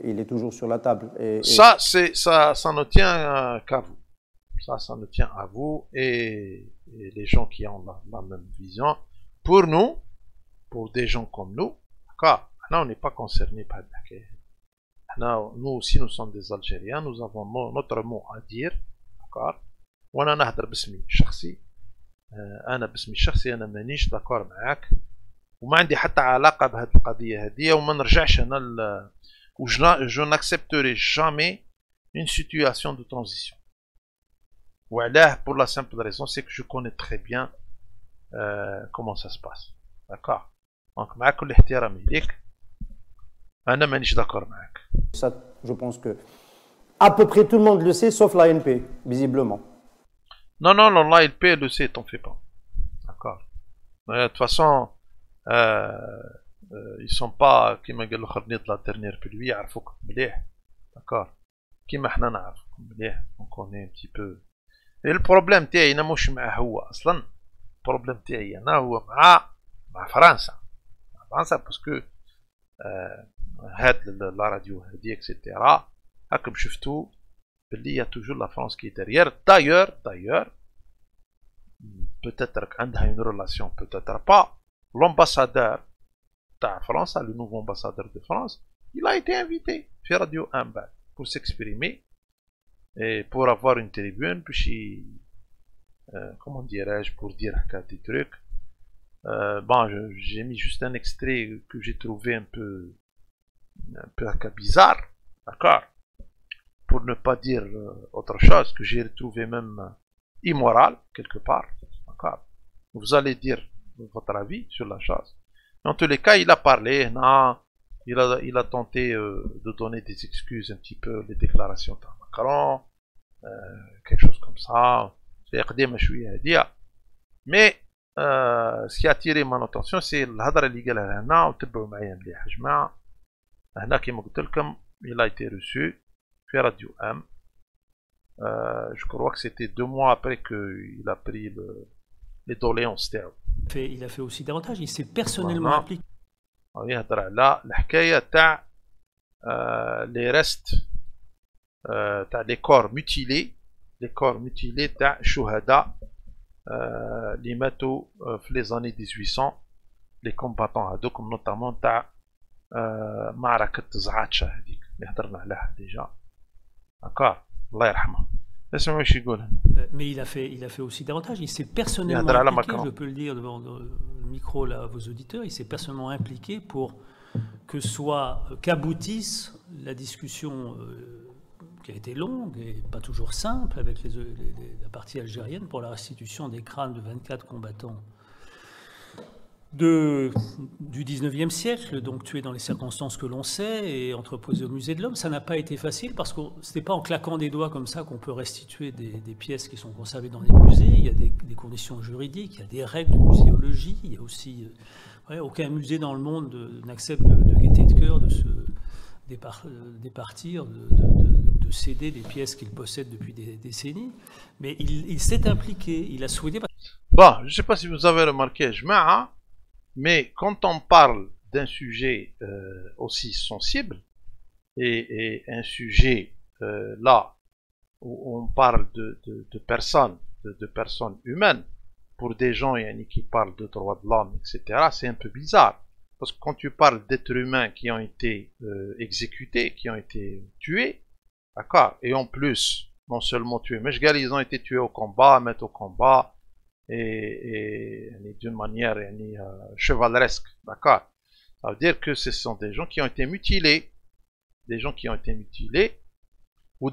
il est toujours sur la table. Ça ne tient qu'à vous. Ça ne tient à vous et les gens qui ont la même vision. Pour nous, pour des gens comme nous, d'accord, on n'est pas concernés par nous aussi, nous sommes des Algériens, nous avons notre mot à dire, d'accord. وانا نهضر باسمي الشخصي انا باسمي الشخصي انا مانيش داكور معاك وما عندي حتى علاقه بهذه القضيه هذه وما نرجعش انا je n'accepterai jamais une situation de transition. وعلاه pour la simple raison c'est que je connais très bien comment ça se passe, d'accord. Donc مع كل احترامي ليك انا مانيش داكور معاك. Ça, je pense que à peu près tout le monde le sait, sauf l'ANP, visiblement. Non, l'ANP le sait, t'en fais pas. D'accord. De toute façon, ils sont pas, كيما قال الاخر نيط لا dernière pluie, يعرفوك مليح. D'accord. كيما حنا نعرفوكم مليح, on connaît un petit peu. Et le problème تاعي انا مش معاه هو اصلا. البروبليم تاعي انا هو مع فرنسا. مع فرنسا باسكو هاد لا راديو هادي اكسيتيرا هاكم شفتو باللي يا توجور لا فرنسا كي ديريير. دايور peut-être عندها une relation, peut-être pas. L'ambassadeur تاع فرنسا, le nouveau ambassadeur de France, il a été invité في راديو امبا pour s'exprimer et pour avoir une tribune باش comment dirais-je, pour dire des trucs. Bon, j'ai mis juste un extrait que j'ai trouvé un peu bizarre, d'accord, pour ne pas dire autre chose, que j'ai trouvé même immoral quelque part, d'accord. Vous allez dire votre avis sur la chose. Dans tous les cas, il a parlé, non, il a tenté de donner des excuses un petit peu, les déclarations de Macron, quelque chose comme ça. Mais ce qui a attiré mon attention, c'est الهضره اللي قالها هنا وتبعوا معايا مليح يا جماعه. هنا كيما قلت لكم il a été reçu في راديو ام. Je crois que c'était 2 mois après qu'il a pris les doléances تاعو. Il a fait aussi davantage, il s'est personnellement impliqué. يهضر على الحكايه تاع les restes تاع les corps mutilés تاع الشهداء اللي ماتوا في لي زاني 1800 لي كومباتون هذوك, نوتامون تاع معركة زعاتشا هذيك اللي هضرنا عليها ديجا, داكور, الله يرحمه. اسمعوا واش يقول. Mais il a fait aussi davantage, il s'est personnellement impliqué, je peux le dire devant le micro là à vos auditeurs, il s'est personnellement impliqué pour qu'aboutisse la discussion qui a été longue et pas toujours simple avec la partie algérienne pour la restitution des crânes de 24 combattants du 19e siècle, donc tués dans les circonstances que l'on sait et entreposés au musée de l'homme. Ça n'a pas été facile parce que ce n'est pas en claquant des doigts comme ça qu'on peut restituer des pièces qui sont conservées dans les musées. Il y a des conditions juridiques, il y a des règles de muséologie, il y a aussi... aucun musée dans le monde n'accepte de gaieté de cœur de se départir, de céder des pièces qu'il possède depuis des décennies. Mais il s'est impliqué, il a souhaité... Bon, je ne sais pas si vous avez remarqué, mais quand on parle d'un sujet aussi sensible et un sujet là où on parle de personnes humaines, pour des gens qui parlent de droits de l'homme, etc., c'est un peu bizarre. Parce que quand tu parles d'êtres humains qui ont été exécutés, qui ont été tués, d'accord, et en plus, non seulement tués, mais ils ont été tués au combat, mettre au combat, et d'une manière chevaleresque, d'accord. Ça veut dire que ce sont des gens qui ont été mutilés, ou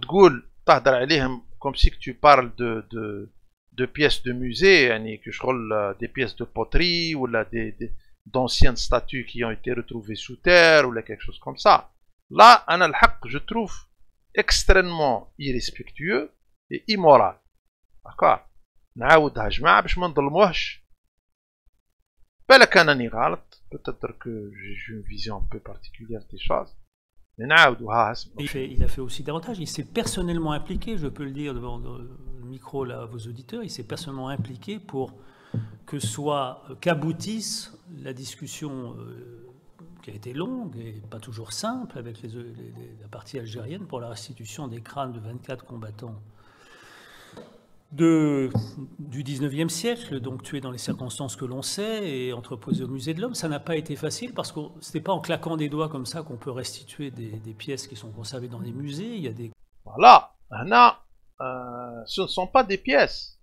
comme si tu parles de pièces de musée, que je roule des pièces de poterie, ou là d'anciennes statues qui ont été retrouvées sous terre, ou là quelque chose comme ça. Là, je trouve extrêmement irrespectueux et immoral. D'accord. نعاودها جماعة باش ما نظلموهش. بالك أنني غلط, peut-être que j'ai une vision un peu particulière des choses. Il a fait aussi davantage. Il s'est personnellement impliqué, je peux le dire devant le micro là, à vos auditeurs, il s'est personnellement impliqué pour qu'aboutisse la discussion qui a été longue et pas toujours simple avec la partie algérienne pour la restitution des crânes de 24 combattants du 19e siècle, donc tués dans les circonstances que l'on sait et entreposés au musée de l'homme. Ça n'a pas été facile parce que ce n'est pas en claquant des doigts comme ça qu'on peut restituer des pièces qui sont conservées dans des musées. Il y a des... Voilà, ce ne sont pas des pièces.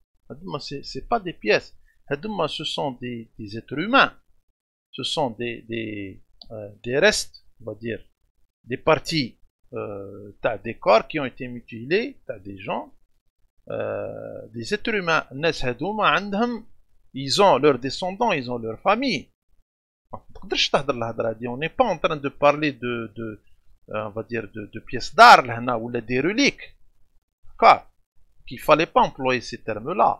C'est pas des pièces. Ce sont des êtres humains. Ce sont des restes, on va dire, des parties. T'as des corps qui ont été mutilés, t'as des gens. Des êtres humains, ils ont leurs descendants, ils ont leur famille. On n'est pas en train de parler on va dire de pièces d'art ou des reliques. Qu'il fallait pas employer ces termes-là.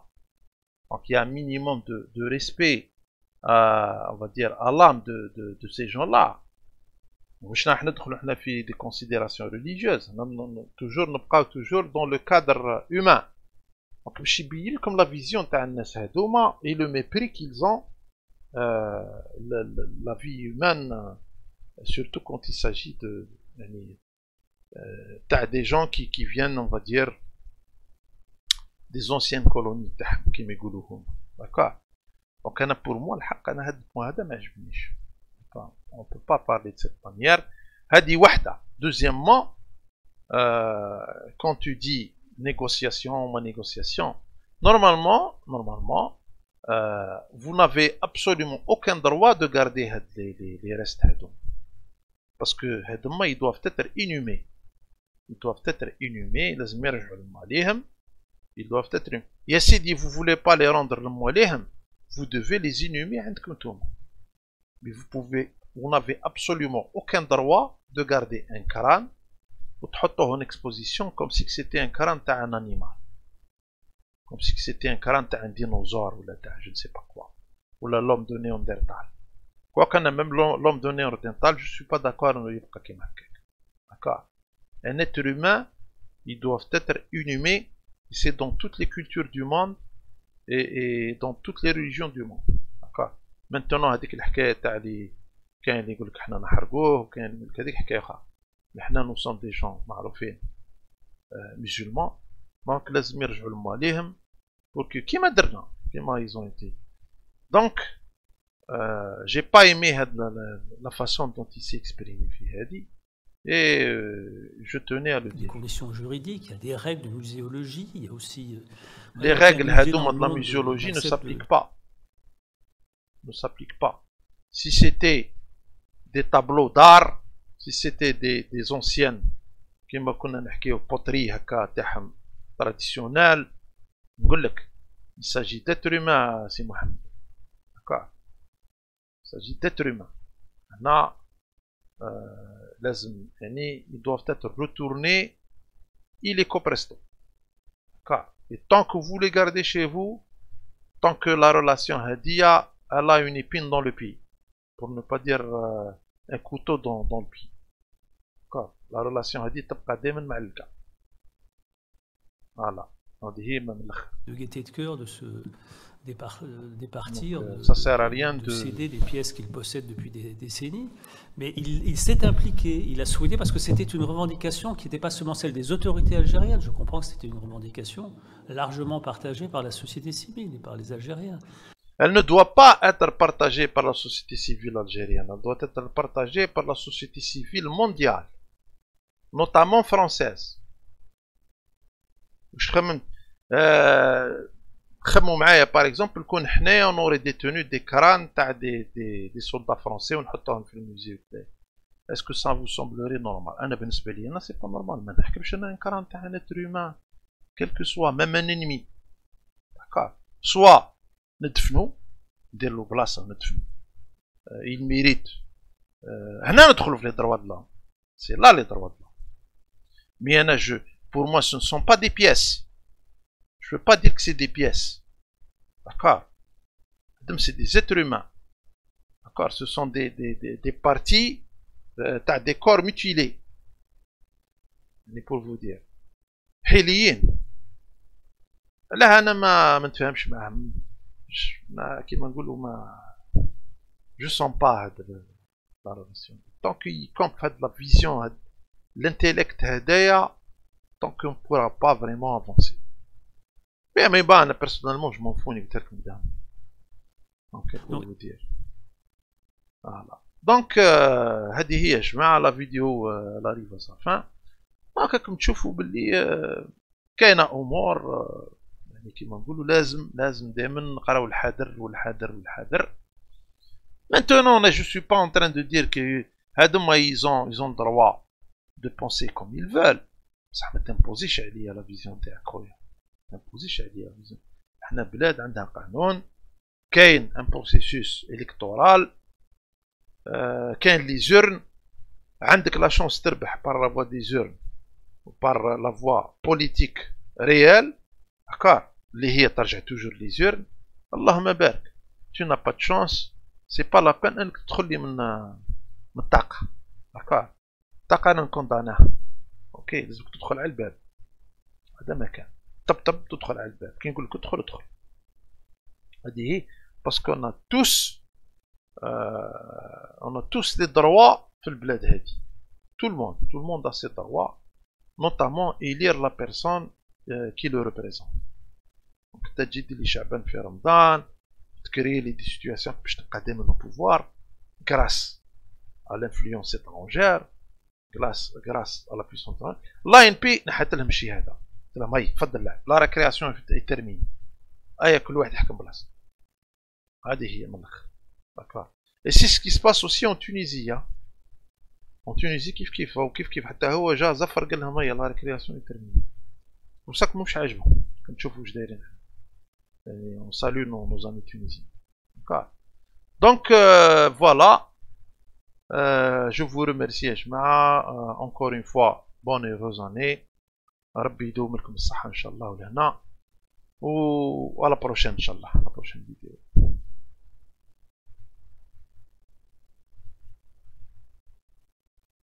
Donc il y a un minimum de respect, on va dire, à l'âme de ces gens-là. مش راح ندخل احنا في des considérations religieuses. toujours dans le cadre humain. Donc باش يبين لكم la vision تاع الناس هذوما et le mépris qu'ils ont la vie humaine, surtout quand il s'agit de t'as des gens qui viennent, on va dire, des anciennes colonies تاعهم كيما يقولوا هما. d'accord. Donc انا pour moi الحق انا هذا البوان هذا ما عجبنيش. On ne peut pas parler de cette manière. Hadi wahda. Deuxièmement, quand tu dis négociation, normalement, vous n'avez absolument aucun droit de garder les restes. Parce que ils doivent être inhumés. Ils doivent être inhumés. Ils doivent être inhumés. Et si vous ne voulez pas les rendre, vous devez les inhumer. Mais vous n'avez absolument aucun droit de garder un crâne ou de mettre en exposition comme si c'était un crâne d'un animal, comme si c'était un crâne d'un dinosaure ou je ne sais pas quoi, ou l'homme de Néandertal. Quoique même l'homme de Néandertal, je ne suis pas d'accord avec d'accord. Un être humain, ils doivent être inhumés, c'est dans toutes les cultures du monde et dans toutes les religions du monde. D'accord. Maintenant, هذيك الحكاية تاع لي كاين اللي يقول لك حنا نحرقوه وكاين اللي يقول لك هذيك حكاية أخرى. حنا نو سون دي جون معروفين مسلمون، دونك لازم يرجعوا لمواليهم بوركو كيما درنا كيما ايزون ايتي. دونك j'ai pas aimé la façon dont il s'est exprimé في هذه et je tenais à le dire. Des conditions juridiques, il y a des règles de muséologie, il y a aussi les règles de la muséologie ne s'appliquent pas. Ne s'applique pas. Si c'était des tableaux d'art, si c'était des anciennes كما كنا نحكيو poterie هكا تاعهم traditionnel, نقول لك il s'agit d'être humain سي محمد. d'accord. Il s'agit d'être humain. هنا لازم ils doivent être retournés illico presto. d'accord. Et tant que vous les gardez chez vous, tant que la relation هادية elle a une épine dans le pied, pour ne pas dire un couteau dans le pied. D'accord. La relation a dit تبقى دائما معلقة. Voilà. de gaieté de cœur de se départir, ça sert à rien de céder des pièces qu'il possède depuis des décennies. Mais il s'est impliqué, il a souhaité, parce que c'était une revendication qui n'était pas seulement celle des autorités algériennes, je comprends que c'était une revendication largement partagée par la société civile et par les Algériens. Elle ne doit pas être partagée par la société civile algérienne, elle doit être partagée par la société civile mondiale, notamment française. خموا معايا par exemple كون حنايا on aurait détenu des crânes تاع des soldats français ونحطوهم في الموزي تاعي. Est-ce que ça vous semblerait normal? انا بالنسبه لي انا c'est pas normal. ما نحكمش انا كران تاع un être humain quel que soit même un ennemi. D'accord. Soit ندفنو ندير له بلاصه ندفنو il mérite. هنا ندخلوا في les droits de l'homme. C'est là les droits de l'homme. Mais أنا pour moi ce ne sont pas des pièces. Je ne veux pas dire que c'est des pièces. D'accord. C'est des êtres humains. D'accord. Ce sont des parties, des corps mutilés. Mais pour vous dire. حيليين. لا أنا ما نتفاهمش معهم. كيما نقولوا ما. Je sens pas la relation. Tant qu'ils comprennent la vision, l'intellect هدايا, tant qu'on ne pourra pas vraiment avancer. Mais bah, personnellement, je m'en fous, donc, pour vous dire. Voilà. Donc, هذه هي جماعة la vidéo elle arrive à sa fin. راكم تشوفوا باللي كاينة أمور يعني كيما نقولوا لازم دائما نقراو الحذر والحذر والحذر. Maintenant, je suis pas en train de dire que هادوما ils ont droit de penser comme ils veulent. بصح ما تمبوزيش عليا la vision تاعك خويا. نمبوزيش عليا فيزيون. حنا بلاد عندها قانون، كاين ان بروسيسوس الكتورال، كاين لي زورن، عندك لا شونس تربح بار لا فوا دي زورن وبار لا فوا بوليتيك ريال، داكار، اللي هي ترجع توجور لي زورن. اللهم بارك. tu n'as pas de chance، سي با لا بين انك تدخل لي من الطاقة، داكار. الطاقة انا نكونداناها، اوكي، لازمك تدخل على الباب، هذا ما كان. طب تدخل على الباب، كي نقول لك ادخل هذه هي. باسكو on a tous des droits في البلاد هذه. tout le monde a ses droits, notamment élire la personne qui le représente. donc تجي دير لي شعبان في رمضان، تكري لي دي سيتوياسيون باش تبقى دائما au pouvoir grâce à l'influence étrangère, grâce à la puissance étrangère. l'ANP نحت لهم الشيء هذا. لا ماي تفضل لعب لا ريكرياسيون ترمين ايا كل واحد يحكم بلاصته. هذه هي من الاخر، داكار. اي سي سكي سباس اوسي اون تونيزي. اون تونيزي كيف وكيف حتى هو جا زفر قال لهم هيا لا ريكرياسيون ترمين، وصاك مش عاجبهم. كنشوفوا واش دايرين. يعني اون سالو نو زامي تونيزي، داكار. دونك فوالا. je vous remercie يا جماعه. encore une fois bonne heureuse année. ربي يدوم لكم الصحة إن شاء الله ولهنا، وعلى بروشين إن شاء الله، على بروشين.